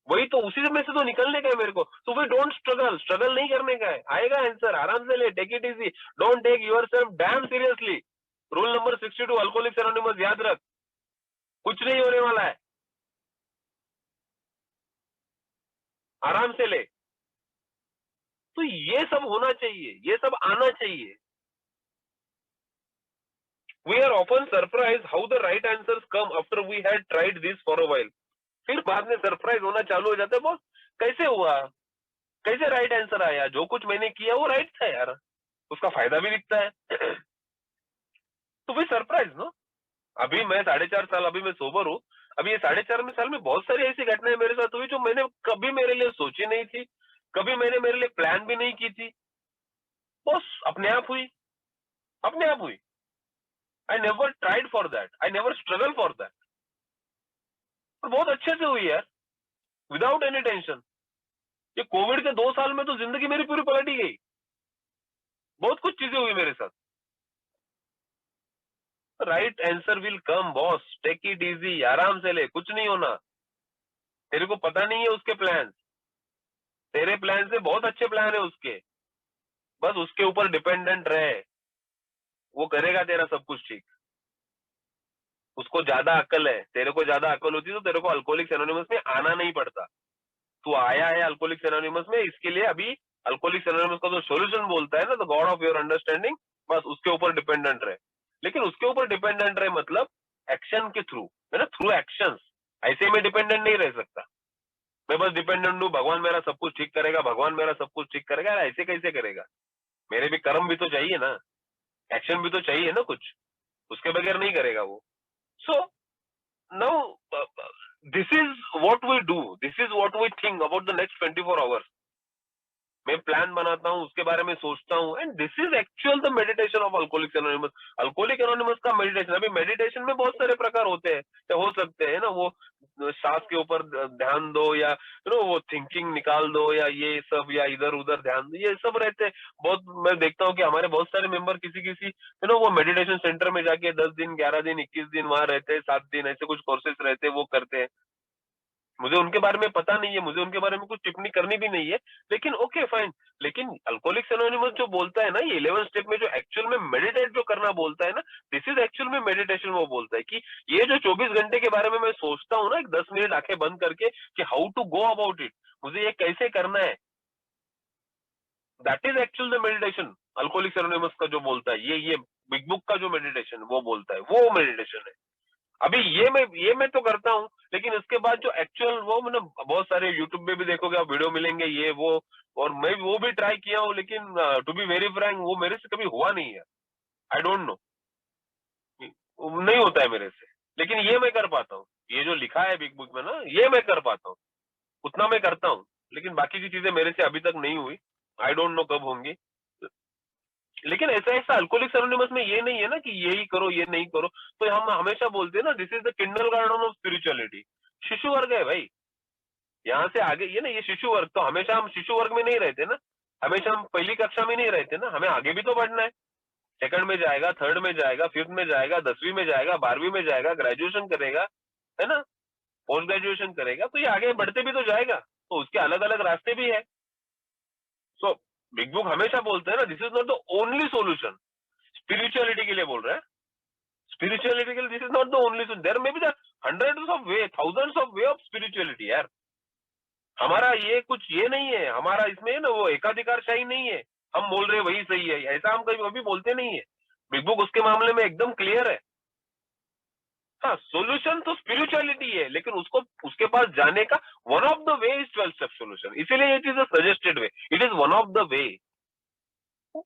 वही तो उसी में से तो निकलने का है मेरे को। तो वी डोंट स्ट्रगल, स्ट्रगल नहीं करने का है, आएगा आंसर, आराम से ले, take it easy, don't take yourself damn seriously. Rule number 62 alcoholics anonymous याद रख, कुछ नहीं होने वाला है, आराम से ले। तो ये सब होना चाहिए, ये सब आना चाहिए। We are often surprised how the right answers come after we had tried this for a while। फिर बाद में सरप्राइज होना चालू हो जाता है, बॉस कैसे हुआ, कैसे राइट आंसर आया, जो कुछ मैंने किया वो राइट था यार, उसका फायदा भी दिखता है। तो भी सरप्राइज नो। अभी मैं 4.5 साल, अभी मैं सोबर हूँ, अभी ये 4.5 साल में बहुत सारी ऐसी घटनाएं मेरे साथ हुई जो मैंने कभी मेरे लिए सोची नहीं थी, कभी मैंने मेरे लिए प्लान भी नहीं की थी, बस अपने आप हुई, अपने आप हुई। I never tried for that, I never struggle for that, और बहुत अच्छे से हुई यार, विदाउट एनी टेंशन। ये कोविड के 2 साल में तो जिंदगी मेरी पूरी पलट ही गई, बहुत कुछ चीजें हुई मेरे साथ। Right answer will come boss, take it easy, आराम से ले, कुछ नहीं होना। तेरे को पता नहीं है उसके प्लान, तेरे प्लान से बहुत अच्छे प्लान है उसके, बस उसके ऊपर डिपेंडेंट रहे, वो करेगा तेरा सब कुछ ठीक। उसको ज्यादा अक्ल है, तेरे को ज्यादा अक्ल होती तो तेरे को अल्कोहलिक्स एनोनिमस में आना नहीं पड़ता। तू आया है अल्कोहलिक्स एनोनिमस में, इसके लिए अभी अल्कोहलिक्स एनोनिमस का जो सॉल्यूशन बोलता है ना, the God of your understanding, बस उसके ऊपर डिपेंडेंट रहे। लेकिन उसके ऊपर डिपेंडेंट रहे मतलब एक्शन के थ्रू, है ना, थ्रू एक्शंस। ऐसे में डिपेंडेंट नहीं रह सकता। मैं बस डिपेंडेंट हूँ, भगवान मेरा सब कुछ ठीक करेगा, भगवान मेरा सब कुछ ठीक करेगा, ऐसे कैसे करेगा? मेरे भी कर्म भी तो चाहिए ना, एक्शन भी तो चाहिए ना कुछ, उसके बगैर नहीं करेगा वो। सो now this is what we do, this is what we think about the next 24 hours. मैं प्लान बनाता हूँ, उसके बारे में सोचता हूँ, and this is actual the meditation of alcoholics anonymous. Alcoholic anonymous का मेडिटेशन, अभी मेडिटेशन में बहुत सारे प्रकार होते हैं, तो हो सकते हैं ना, वो सांस के ऊपर ध्यान दो, या वो थिंकिंग निकाल दो, या ये सब, या इधर उधर ध्यान दो, ये सब रहते हैं बहुत। मैं देखता हूँ कि हमारे बहुत सारे मेंबर किसी किसी वो मेडिटेशन सेंटर में जाके 10 दिन 11 दिन 21 दिन वहां रहते हैं, 7 दिन ऐसे कुछ कोर्सेज रहते हैं, वो करते हैं। मुझे उनके बारे में पता नहीं है, मुझे उनके बारे में कुछ टिप्पणी करनी भी नहीं है, लेकिन ओके फाइन। लेकिन अल्कोहलिक्स एनोनिमस जो बोलता है ना, ये 11 स्टेप में जो एक्चुअल में मेडिटेट जो करना बोलता है ना, दिस इज एक्चुअल में मेडिटेशन। वो बोलता है कि ये जो 24 घंटे के बारे में मैं सोचता हूँ ना, एक 10 मिनट आंखें बंद करके, कि how to go about it, मुझे ये कैसे करना है, that is actual the meditation. Alcoholics anonymous का जो बोलता है, ये बिग बुक का जो मेडिटेशन वो बोलता है, वो मेडिटेशन है। अभी ये मैं तो करता हूँ, लेकिन इसके बाद जो एक्चुअल वो मतलब बहुत सारे यूट्यूब पे भी देखोगे आप, वीडियो मिलेंगे ये वो, और मैं वो भी ट्राई किया हूँ, लेकिन टू बी वेरी फ्रैंक वो मेरे से कभी हुआ नहीं है। आई डोंट नो, नहीं होता है मेरे से। लेकिन ये मैं कर पाता हूँ, ये जो लिखा है बिग बुक में ना, ये मैं कर पाता हूँ, उतना मैं करता हूँ। लेकिन बाकी की चीजें मेरे से अभी तक नहीं हुई, आई डोंट नो कब होंगी। लेकिन ऐसा अल्कोहलिक्स एनोनिमस में ये नहीं है ना कि यही करो ये नहीं करो। तो हम हमेशा बोलते हैं ना, this is the Kinder garden of spirituality. शिशु वर्ग है भाई, यहाँ से आगे ये ना, ये शिशु वर्ग, तो हमेशा हम शिशु वर्ग में नहीं रहते ना, हमेशा हम पहली कक्षा में नहीं रहते ना, हमें आगे भी तो बढ़ना है। सेकंड में जाएगा, थर्ड में जाएगा, फिफ्थ में जाएगा, 10वीं में जाएगा, 12वीं में जाएगा, ग्रेजुएशन करेगा, है ना, पोस्ट ग्रेजुएशन करेगा, तो ये आगे बढ़ते भी तो जाएगा, तो उसके अलग अलग रास्ते भी है। सो बिग बुक हमेशा बोलते हैं ना, this is not the only solution. Spirituality के लिए बोल रहा है, स्पिरिचुअलिटी के लिए this is not the only solution, there may be the hundreds of way, thousands of way of spirituality यार। हमारा ये कुछ ये नहीं है, हमारा इसमें ना वो एकाधिकारशाही नहीं है, हम बोल रहे वही सही है, ऐसा हम कभी बोलते नहीं है। बिग बुक उसके मामले में एकदम क्लियर है। हाँ, सोल्यूशन तो स्पिरिचुअलिटी है, लेकिन उसको उसके पास जाने का one of the way is 12 step solution, इसीलिए it is a suggested way, it is one of the way.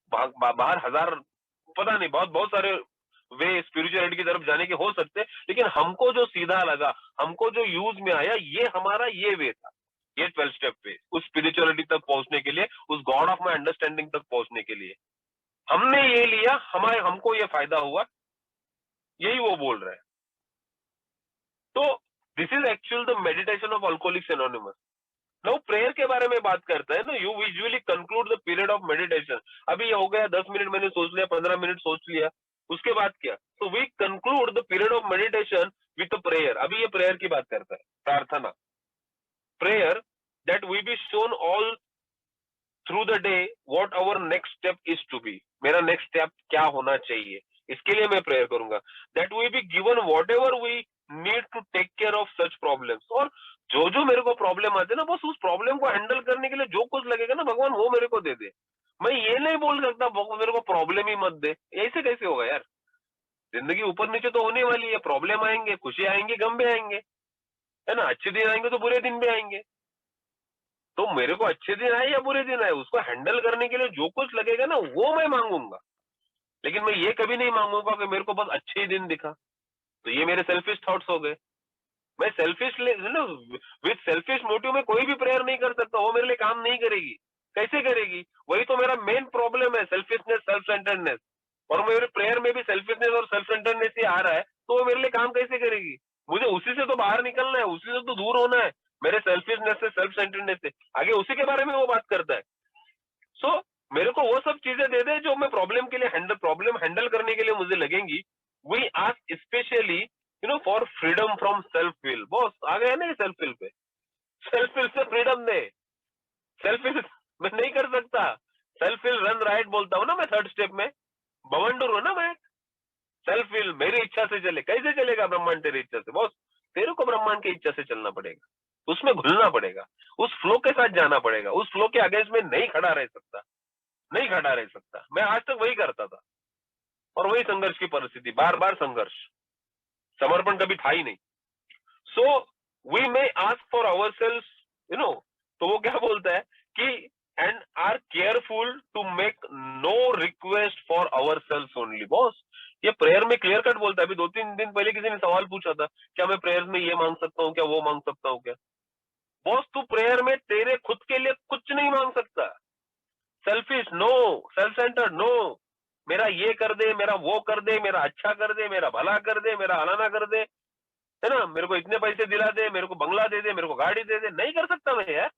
बाहर हजार, पता नहीं, बहुत बहुत सारे वे स्पिरिचुअलिटी की तरफ जाने के हो सकते हैं, लेकिन हमको जो सीधा लगा, हमको जो यूज में आया, ये हमारा ये वे था, ये 12 स्टेप वे, उस स्पिरिचुअलिटी तक पहुंचने के लिए, उस गॉड ऑफ माई अंडरस्टैंडिंग तक पहुंचने के लिए हमने ये लिया, हमको ये फायदा हुआ, यही वो बोल रहे हैं। तो this is actual the meditation of alcoholics anonymous. Now prayer के बारे में बात करते हैं ना, you usually conclude the period of meditation. अभी ये हो गया 10 मिनट मैंने सोच लिया, 15 मिनट सोच लिया, उसके बाद क्या? तो we conclude the period of meditation with prayer. अभी ये प्रेयर की बात करता है, प्रार्थना, prayer that we be shown all through the day what our next step is to be. मेरा नेक्स्ट स्टेप क्या होना चाहिए, इसके लिए मैं प्रेयर करूंगा। That we be given whatever we need to take care of such problems. और जो जो मेरे को प्रॉब्लम आते ना, बस उस प्रॉब्लम को हैंडल करने के लिए जो कुछ लगेगा ना, भगवान वो मेरे को दे दे। मैं ये नहीं बोल सकता मेरे को प्रॉब्लम ही मत दे, ऐसे कैसे होगा यार? जिंदगी ऊपर नीचे तो होने वाली है, प्रॉब्लम आएंगे, खुशी आएंगे, गम भी आएंगे, है ना, अच्छे दिन आएंगे तो बुरे दिन भी आएंगे। तो मेरे को अच्छे दिन आए या बुरे दिन आए, उसको हैंडल करने के लिए जो कुछ लगेगा ना, वो मैं मांगूंगा। लेकिन मैं ये कभी नहीं मांगूंगा कि मेरे को बस अच्छे ही दिन दिखा, तो ये मेरे सेल्फिश थॉट्स हो गए। मैं सेल्फिश विद सेल्फिश मोटिव में कोई भी प्रेयर नहीं कर सकता, वो मेरे लिए काम नहीं करेगी। कैसे करेगी? वही तो मेरा मेन प्रॉब्लम है, सेल्फिशनेस, सेल्फ सेंटर्डनेस। और मेरे प्रेयर में भी सेल्फिशनेस और सेल्फ सेंटर्डनेस ही आ रहा है, तो वो मेरे लिए काम कैसे करेगी? मुझे उसी से तो बाहर निकलना है, उसी से तो दूर होना है, मेरे सेल्फिशनेस से, सेल्फ सेंटर्डनेस से। आगे उसी के बारे में वो बात करता है। सो मेरे को वो सब चीजें दे दे जो मैं प्रॉब्लम के लिए प्रॉब्लम हैंडल करने के लिए मुझे लगेंगी। We ask specially for freedom from self will. Boss आ गया ना ये सेल्फ विल पे, करूँ ना मैं? सेल्फ विल, मेरी इच्छा से चले, कैसे चलेगा ब्रह्मांड तेरी इच्छा से? बॉस, तेरे को ब्रह्मांड की इच्छा से चलना पड़ेगा, उसमें घुलना पड़ेगा, उस फ्लो के साथ जाना पड़ेगा, उस फ्लो के अगेंस्ट में नहीं खड़ा रह सकता, नहीं खड़ा रह सकता। मैं आज तक वही करता था और वही संघर्ष की परिस्थिति, बार बार संघर्ष, समर्पण कभी था ही नहीं। So we may ask for our self, you know, तो वो क्या बोलता है कि and are careful to make no request for our self only. Boss, ये प्रेयर में क्लियर कट बोलता है। अभी 2-3 दिन पहले किसी ने सवाल पूछा था, क्या मैं प्रेयर में ये मांग सकता हूँ क्या, वो मांग सकता हूँ क्या? बॉस, तू प्रेयर में तेरे खुद के लिए कुछ नहीं मांग सकता। Selfish no, self centred no, मेरा ये कर दे, मेरा वो कर दे, मेरा अच्छा कर दे, मेरा भला कर दे, मेरा अलाना कर दे, है ना, मेरे को इतने पैसे दिला दे, मेरे को बंगला दे दे, मेरे को गाड़ी दे दे, नहीं कर सकता मैं यार,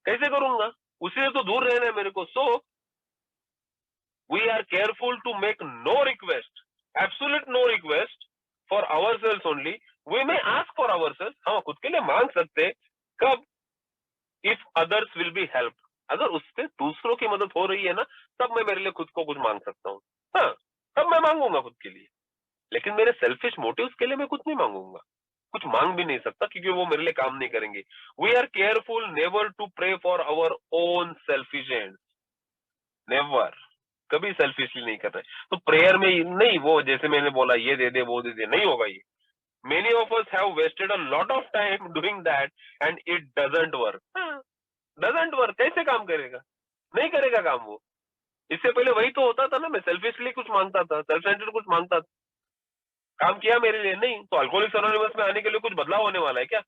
कैसे करूंगा? उसी से तो दूर रहना है मेरे को। So we are careful to make no request, absolute no request for our selves only. We may ask for our selves, हम खुद के लिए मांग सकते कब? If others will be help, अगर उससे दूसरों की मदद हो रही है ना, तब मैं मेरे लिए खुद को कुछ मांग सकता हूँ। हाँ, तब मैं मांगूंगा खुद के लिए, लेकिन मेरे सेल्फिश मोटिव्स के लिए मैं कुछ नहीं मांगूंगा, कुछ मांग भी नहीं सकता, क्योंकि वो मेरे लिए काम नहीं करेंगे। We are careful never to pray for our own selfish ends, never, कभी सेल्फिशली नहीं कर रहे। तो प्रेयर में नहीं, वो जैसे मैंने बोला ये दे दे वो दे दे, नहीं होगा ये। Many of us have wasted a lot of time doing that and it doesn't work. Doesn't work, कैसे काम करेगा? नहीं करेगा काम वो। इससे पहले वही तो होता था ना, मैं सेल्फिशली कुछ मांगता था, सेल्फ सेंटर्ड कुछ मांगता था, काम किया मेरे लिए नहीं। तो अल्कोहलिक्स एनोनिमस में आने के लिए कुछ बदलाव होने वाला है क्या?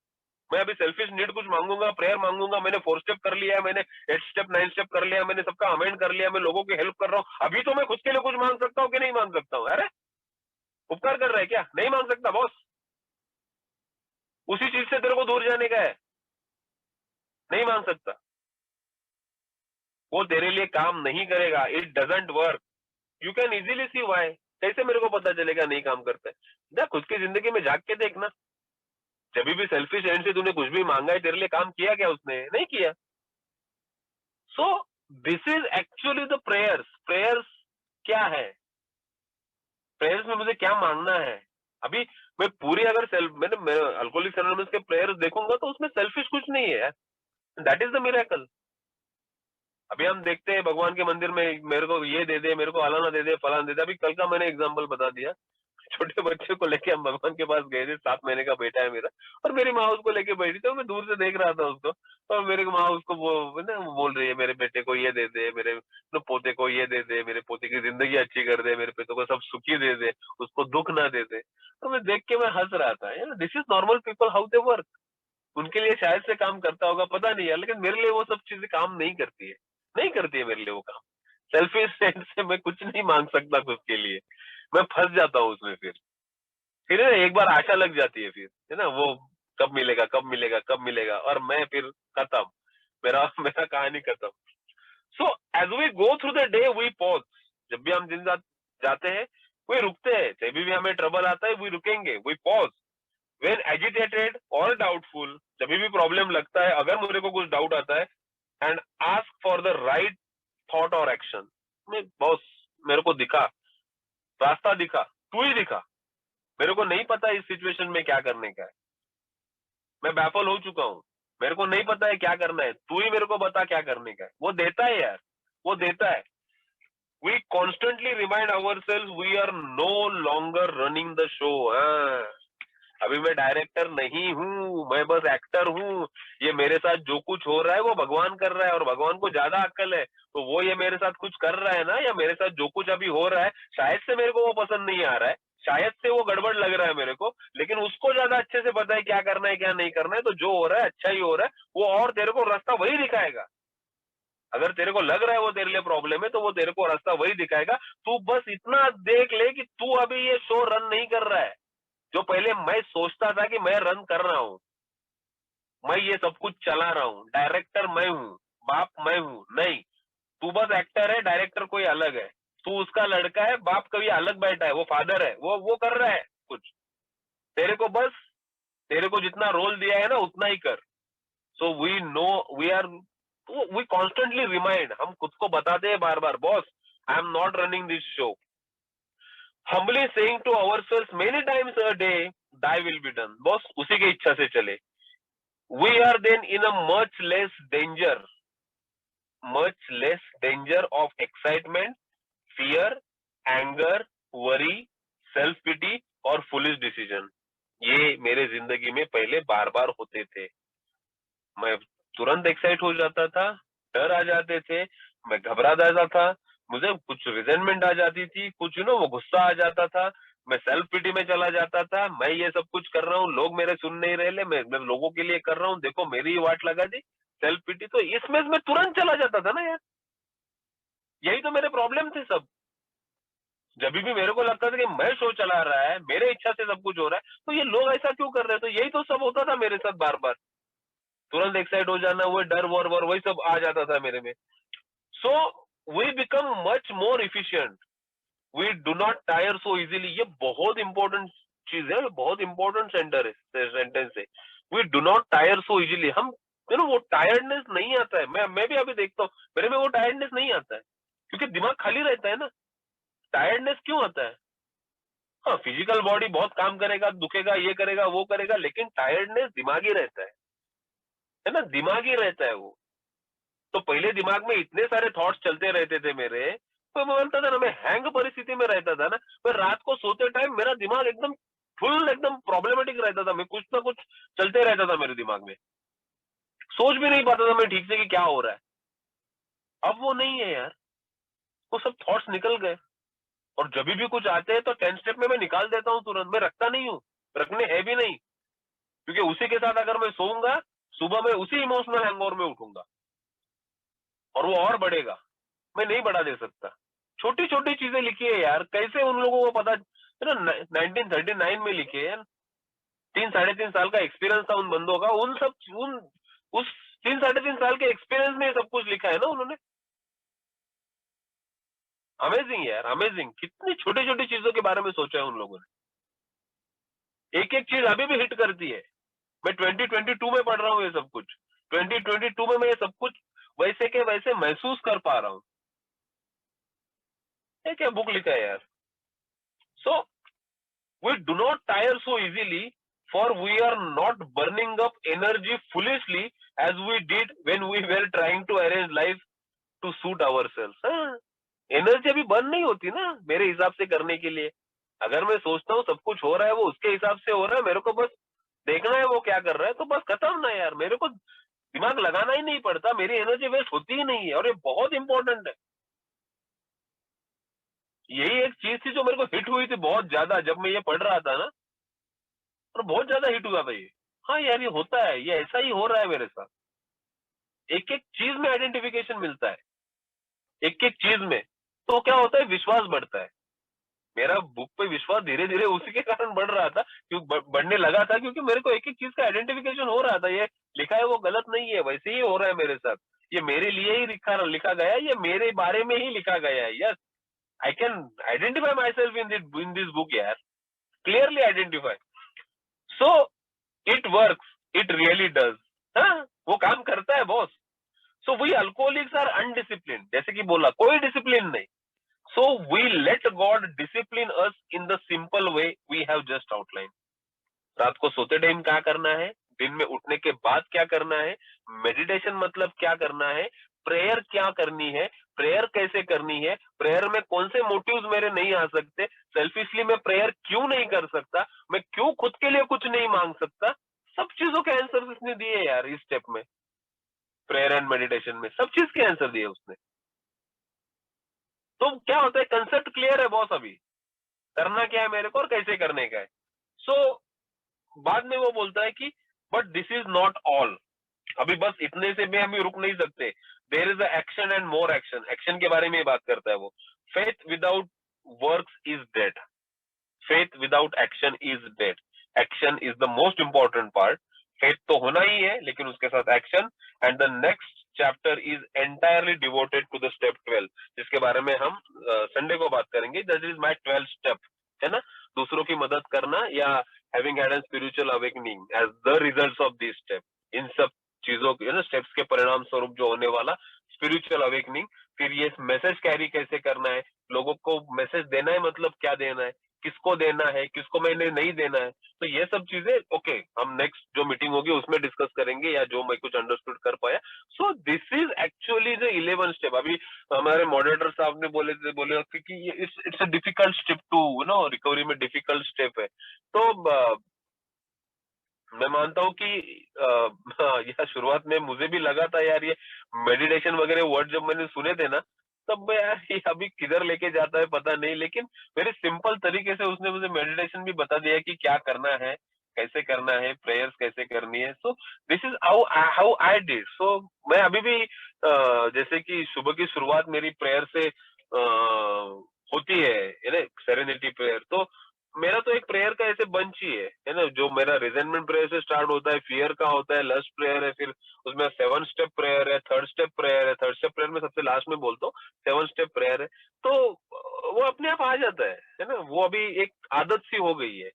मैं अभी सेल्फिश नीड कुछ मांगूंगा, प्रेयर मांगूंगा, मैंने 4 स्टेप कर लिया है, मैंने 8 स्टेप 9 स्टेप कर लिया, मैंने सबका अमेंड कर लिया, मैं लोगों की हेल्प कर रहा हूँ, अभी तो मैं खुद के लिए कुछ मांग सकता हूँ कि नहीं मांग सकता हूँ? अरे उपकार कर रहा है क्या? नहीं मांग सकता बॉस, उसी चीज से तेरे को दूर जाने का है, नहीं मांग सकता, वो तेरे लिए काम नहीं करेगा, it doesn't work. You can easily C why. कैसे मेरे को पता चलेगा नहीं काम करता है? देख, खुद की जिंदगी में जाग के देखना, जब भी सेल्फिश एंड से तूने कुछ भी मांगा है, तेरे लिए काम किया क्या उसने? नहीं किया। सो this is actually the prayers. Prayers क्या है? प्रेयर्स में मुझे क्या मांगना है? अभी मैं पूरी अगर सेल्फ मैंने अल्कोहलिक्स एनोनिमस के प्रेयर्स देखूंगा तो उसमें सेल्फिश कुछ नहीं है यार, दैट इज द मिरेकल। अभी हम देखते हैं भगवान के मंदिर में, मेरे को ये दे दे, मेरे को अलाना दे दे, फलाना दे दे। अभी कल का मैंने एग्जांपल बता दिया, छोटे बच्चे को लेके हम भगवान के पास गए थे, 7 महीने का बेटा है मेरा, और मेरी माँ उसको लेके बैठी थी, तो मैं दूर से देख रहा था उसको, और मेरी माँ उसको वो बोल रही है, मेरे बेटे को ये दे दे, मेरे पोते को ये दे दे, मेरे पोते की जिंदगी अच्छी कर दे, मेरे पोते को सब सुखी दे दे, उसको दुख ना दे दे। तो मैं देख के मैं हंस रहा था, यार this is normal people how they work. उनके लिए शायद से काम करता होगा, पता नहीं यार, लेकिन मेरे लिए वो सब चीजें काम नहीं करती है, नहीं करती है मेरे लिए वो काम। सेल्फिश सेंस से मैं कुछ नहीं मांग सकता खुद के लिए, मैं फंस जाता हूँ उसमें। फिर है ना, एक बार आशा लग जाती है, फिर है ना, वो कब मिलेगा कब मिलेगा कब मिलेगा, और मैं फिर खत्म, मेरा मेरा कहानी खत्म। So as we go through the day we pause. जब भी हम दिन रात जाते हैं वे रुकते हैं, जब भी हमें ट्रबल आता है वी रुकेंगे, वी पॉज। वेन एजिटेटेड और डाउटफुल, जब भी प्रॉब्लम लगता है, अगर मुझे को कुछ डाउट आता है, and ask for the right thought और एक्शन। बॉस, मेरे को दिखा रास्ता, दिखा, तू ही दिखा, मेरे को नहीं पता इस सिचुएशन में क्या करने का है, मैं बैफल हो चुका हूँ, मेरे को नहीं पता है क्या करना है, तू ही मेरे को बता क्या करने का है। वो देता है यार, वो देता है। We constantly remind our self we are no longer running the show. अभी मैं डायरेक्टर नहीं हूँ, मैं बस एक्टर हूँ। ये मेरे साथ जो कुछ हो रहा है वो भगवान कर रहा है, और भगवान को ज्यादा अक्ल है, तो वो ये मेरे साथ कुछ कर रहा है ना, या मेरे साथ जो कुछ अभी हो रहा है, शायद से मेरे को वो पसंद नहीं आ रहा है, शायद से वो गड़बड़ लग रहा है मेरे को, लेकिन उसको ज्यादा अच्छे से पता है क्या करना है क्या नहीं करना है। तो जो हो रहा है अच्छा ही हो रहा है वो, और तेरे को रास्ता वही दिखाएगा। अगर तेरे को लग रहा है वो तेरे लिए प्रॉब्लम है, तो वो तेरे को रास्ता वही दिखाएगा। तू बस इतना देख ले कि तू अभी ये शो रन नहीं कर रहा है, जो पहले मैं सोचता था कि मैं रन कर रहा हूँ, मैं ये सब कुछ चला रहा हूँ, डायरेक्टर मैं हूँ, बाप मैं हूँ। नहीं, तू बस एक्टर है, डायरेक्टर कोई अलग है, तू उसका लड़का है, बाप कभी अलग बैठा है, वो फादर है, वो कर रहा है कुछ, तेरे को बस, तेरे को जितना रोल दिया है ना उतना ही कर। So we know we are, we constantly remind, हम खुद को बताते हैं बार बार, boss I am not running this show. Humbly saying to ourselves many times a day, thy will be done. Boss उसी की इच्छा से चले. We are then in a much less danger of excitement, fear, anger, worry, self pity और foolish decision. ये मेरे जिंदगी में पहले बार बार होते थे. मैं तुरंत एक्साइट हो जाता था, डर आ जाते थे, मैं घबरा जाता था, मुझे कुछ रिजेंटमेंट आ जाती थी, कुछ वो गुस्सा आ जाता था, मैं सेल्फ पिटी में चला जाता था. मैं ये सब कुछ कर रहा हूँ, लोग मेरे सुन नहीं रहे, मैं लोगों के लिए कर रहा हूँ, देखो मेरी वाट लगा दी, सेल्फ पिटी. तो इसमें मैं तुरंत चला जाता था ना यार. यही तो मेरे प्रॉब्लम थे सब. जब भी मेरे को लगता था कि मैं शो चला रहा है, मेरे इच्छा से सब कुछ हो रहा है, तो ये लोग ऐसा क्यों कर रहे हैं. तो यही तो सब होता था मेरे साथ बार बार. तुरंत एक्साइट हो जाना, वो डर वोर वही सब आ जाता था मेरे में. So we become much more efficient. We do not tire so easily. ये बहुत इंपॉर्टेंट चीज है, बहुत इंपॉर्टेंट सेंटेंस है. We do not tire so easily. हम वो टायर्डनेस नहीं आता है. मैं भी अभी देखता हूँ मेरे में वो टायर्डनेस नहीं आता है, क्योंकि दिमाग खाली रहता है ना. टायर्डनेस क्यों आता है? हाँ, फिजिकल बॉडी बहुत काम करेगा, दुखेगा, ये करेगा, वो करेगा, लेकिन टायर्डनेस दिमागी रहता है ना, दिमागी रहता है वो. तो पहले दिमाग में इतने सारे थॉट्स चलते रहते थे मेरे, तो मैं बोलता था ना, मैं हैंग परिस्थिति में रहता था ना. मैं रात को सोते टाइम मेरा दिमाग एकदम फुल, एकदम प्रॉब्लमेटिक रहता था. मैं कुछ ना कुछ चलते रहता था मेरे दिमाग में, सोच भी नहीं पाता था मैं ठीक से कि क्या हो रहा है. अब वो नहीं है यार, वो सब थॉट्स निकल गए. और जब भी कुछ आते हैं तो 10 स्टेप में मैं निकाल देता हूँ तुरंत. मैं रखता नहीं हूँ, रखने है भी नहीं, क्योंकि उसी के साथ अगर मैं सोऊंगा, सुबह में उसी इमोशनल हैंगओवर में उठूंगा और वो और बढ़ेगा. मैं नहीं बढ़ा दे सकता. छोटी छोटी चीजें लिखी है यार, कैसे उन लोगों को पता. 1939 में लिखे है, 3-3.5 साल का एक्सपीरियंस था उन बंदों का. उस 3-3.5 साल के एक्सपीरियंस में सब कुछ लिखा है ना उन्होंने. अमेजिंग यार, अमेजिंग. कितनी छोटी छोटी चीजों के बारे में सोचा है उन लोगों ने. एक एक चीज अभी भी हिट करती है. मैं 2022 में पढ़ रहा हूँ ये सब कुछ. 2022 में मैं ये सब कुछ वैसे के वैसे महसूस कर पा रहा हूँ. क्या बुक लिखा है यार. So we do not tire so easily, for we are not burning up energy foolishly as we did when we were trying to arrange life to suit ourselves. Energy अभी बर्न नहीं होती ना मेरे हिसाब से करने के लिए. अगर मैं सोचता हूँ सब कुछ हो रहा है, वो उसके हिसाब से हो रहा है, मेरे को बस देखना है वो क्या कर रहा है, तो बस खत्म ना यार. मेरे को दिमाग लगाना ही नहीं पड़ता, मेरी एनर्जी वेस्ट होती ही नहीं है. और ये बहुत इंपॉर्टेंट है. यही एक चीज थी जो मेरे को हिट हुई थी बहुत ज्यादा जब मैं ये पढ़ रहा था ना, और बहुत ज्यादा हिट हुआ था ये. हाँ यार, ये होता है, ये ऐसा ही हो रहा है मेरे साथ. एक एक चीज में आइडेंटिफिकेशन मिलता है, एक एक चीज में. तो क्या होता है, विश्वास बढ़ता है. मेरा बुक पे विश्वास धीरे धीरे उसी के कारण बढ़ रहा था, क्योंकि बढ़ने लगा था, क्योंकि मेरे को एक एक चीज का आइडेंटिफिकेशन हो रहा था. ये लिखा है वो गलत नहीं है, वैसे ही हो रहा है मेरे साथ. ये मेरे लिए ही लिखा गया है, ये मेरे बारे में ही लिखा गया है. Yes, I can identify myself in this book यार, clearly identify. So it works, it really does. हाँ, वो काम करता है boss. So we alcoholics are undiscipline, जैसे कि बोला, कोई डिसिप्लिन नहीं. So we let God discipline us in the simple way we have just outline. रात को सोते टाइम क्या करना है, दिन में उठने के बाद क्या करना है, मेडिटेशन मतलब क्या करना है, प्रेयर क्या करनी है, प्रेयर कैसे करनी है, प्रेयर में कौन से मोटिव्स मेरे नहीं आ सकते, सेल्फिशली मैं प्रेयर क्यों नहीं कर सकता, मैं क्यों खुद के लिए कुछ नहीं मांग सकता. सब चीजों के आंसर उसने दिए यार इस स्टेप में. प्रेयर एंड मेडिटेशन में सब चीज के आंसर दिए उसने. तो क्या होता है, कंसेप्ट क्लियर है बॉस. अभी करना क्या है मेरे को और कैसे करने का है. सो बाद में वो बोलता है कि but this is not all. अभी बस इतने से भी हम रुक नहीं सकते. There is a action and more action. Action के बारे में बात करता है वो. Faith without works is dead. Faith without action is dead. Action is the most important part. Faith तो होना ही है, लेकिन उसके साथ action. And the next chapter is entirely devoted to the step 12, जिसके बारे में हम संडे को बात करेंगे. That is my 12th step, है ना. दूसरों की मदद करना, या having had an spiritual awakening as the results of this step. इन सब चीजों के स्टेप्स के परिणाम स्वरूप जो होने वाला स्पिरिचुअल अवेकनिंग, फिर ये मैसेज कैरी कैसे करना है, लोगों को मैसेज देना है मतलब क्या देना है, किसको देना है, किसको मैंने नहीं देना है। तो ये सब चीजें ओके हम नेक्स्ट जो मीटिंग होगी उसमें डिस्कस करेंगे, या जो मैं कुछ अंडरस्टूड कर पाया। So this is actually the 11 step. अभी हमारे मॉडरेटर साहब ने बोले कि ये it's a difficult step to recovery में डिफिकल्ट स्टेप है। तो मैं मानता हूँ कि हाँ, यह शुरुआत में मुझे भी लगा था यार, ये मेडिटेशन वगैरह वर्ड जब मैंने सुने थे ना, तब मैं यार ये अभी किधर लेके जाता है पता नहीं, लेकिन वेरी सिंपल तरीके से उसने मुझे मेडिटेशन भी बता दिया कि क्या करना है, कैसे करना है, प्रेयर्स कैसे करनी है। So this is how I did. So मैं अभी भी जैसे कि सुबह की शुरुआत मेरी प्रेयर से होती है सेरेनिटी प्रेयर। तो मेरा तो एक प्रेयर का ऐसे बंच ही है ना, जो मेरा रिजेंटमेंट प्रेयर से स्टार्ट होता है, फियर का होता है, लस्ट प्रेयर है, फिर उसमें 7 स्टेप प्रेयर है, थर्ड स्टेप प्रेयर है, थर्ड स्टेप प्रेयर में सबसे लास्ट में बोलता हूँ 7 स्टेप प्रेयर है। तो वो अपने आप आ जाता है ना, वो अभी एक आदत सी हो गई है।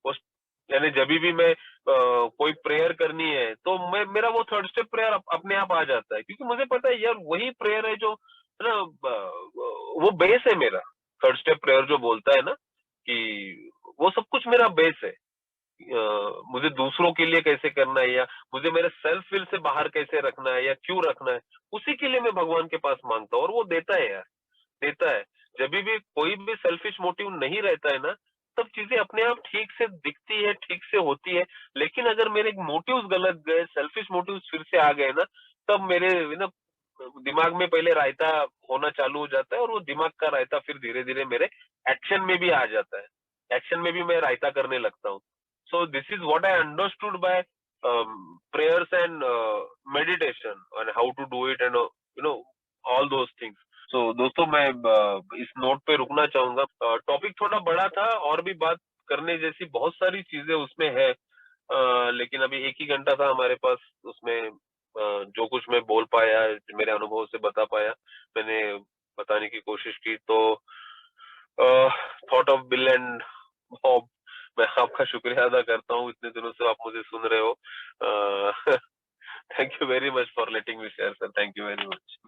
उस यानी जब भी मैं कोई प्रेयर करनी है तो मैं मेरा वो थर्ड स्टेप प्रेयर अपने आप आ जाता है, क्योंकि मुझे पता है यार वही प्रेयर है जो है ना, वो बेस है मेरा। थर्ड स्टेप प्रेयर जो बोलता है ना कि वो सब कुछ मेरा बेस है। मुझे दूसरों के लिए कैसे करना है, या मुझे मेरे सेल्फ विल से बाहर कैसे रखना है, या क्यों रखना है, उसी के लिए मैं भगवान के पास मांगता हूँ, और वो देता है यार, देता है। जब भी कोई भी सेल्फिश मोटिव नहीं रहता है ना, तब चीजें अपने आप ठीक से दिखती है, ठीक से होती है। लेकिन अगर मेरे मोटिव्स गलत गए, सेल्फिश मोटिव्स फिर से आ गए ना, तब मेरे ना दिमाग में पहले रायता होना चालू हो जाता है, और वो दिमाग का रायता फिर धीरे धीरे मेरे एक्शन में भी आ जाता है। एक्शन में भी मैं रायता करने लगता हूँ। सो this is what I understood by prayers and meditation and how to do it and all those things. So दोस्तों मैं इस नोट पे रुकना चाहूंगा। टॉपिक थोड़ा बड़ा था, और भी बात करने जैसी बहुत सारी चीजें उसमें है, लेकिन अभी एक ही घंटा था हमारे पास, उसमें जो कुछ मैं बोल पाया, मेरे अनुभव से बता पाया, मैंने बताने की कोशिश की। तो thought of bill and hob, मैं आपका शुक्रिया अदा करता हूँ, इतने दिनों से आप मुझे सुन रहे हो। Thank you very much for letting me share sir, thank you very much.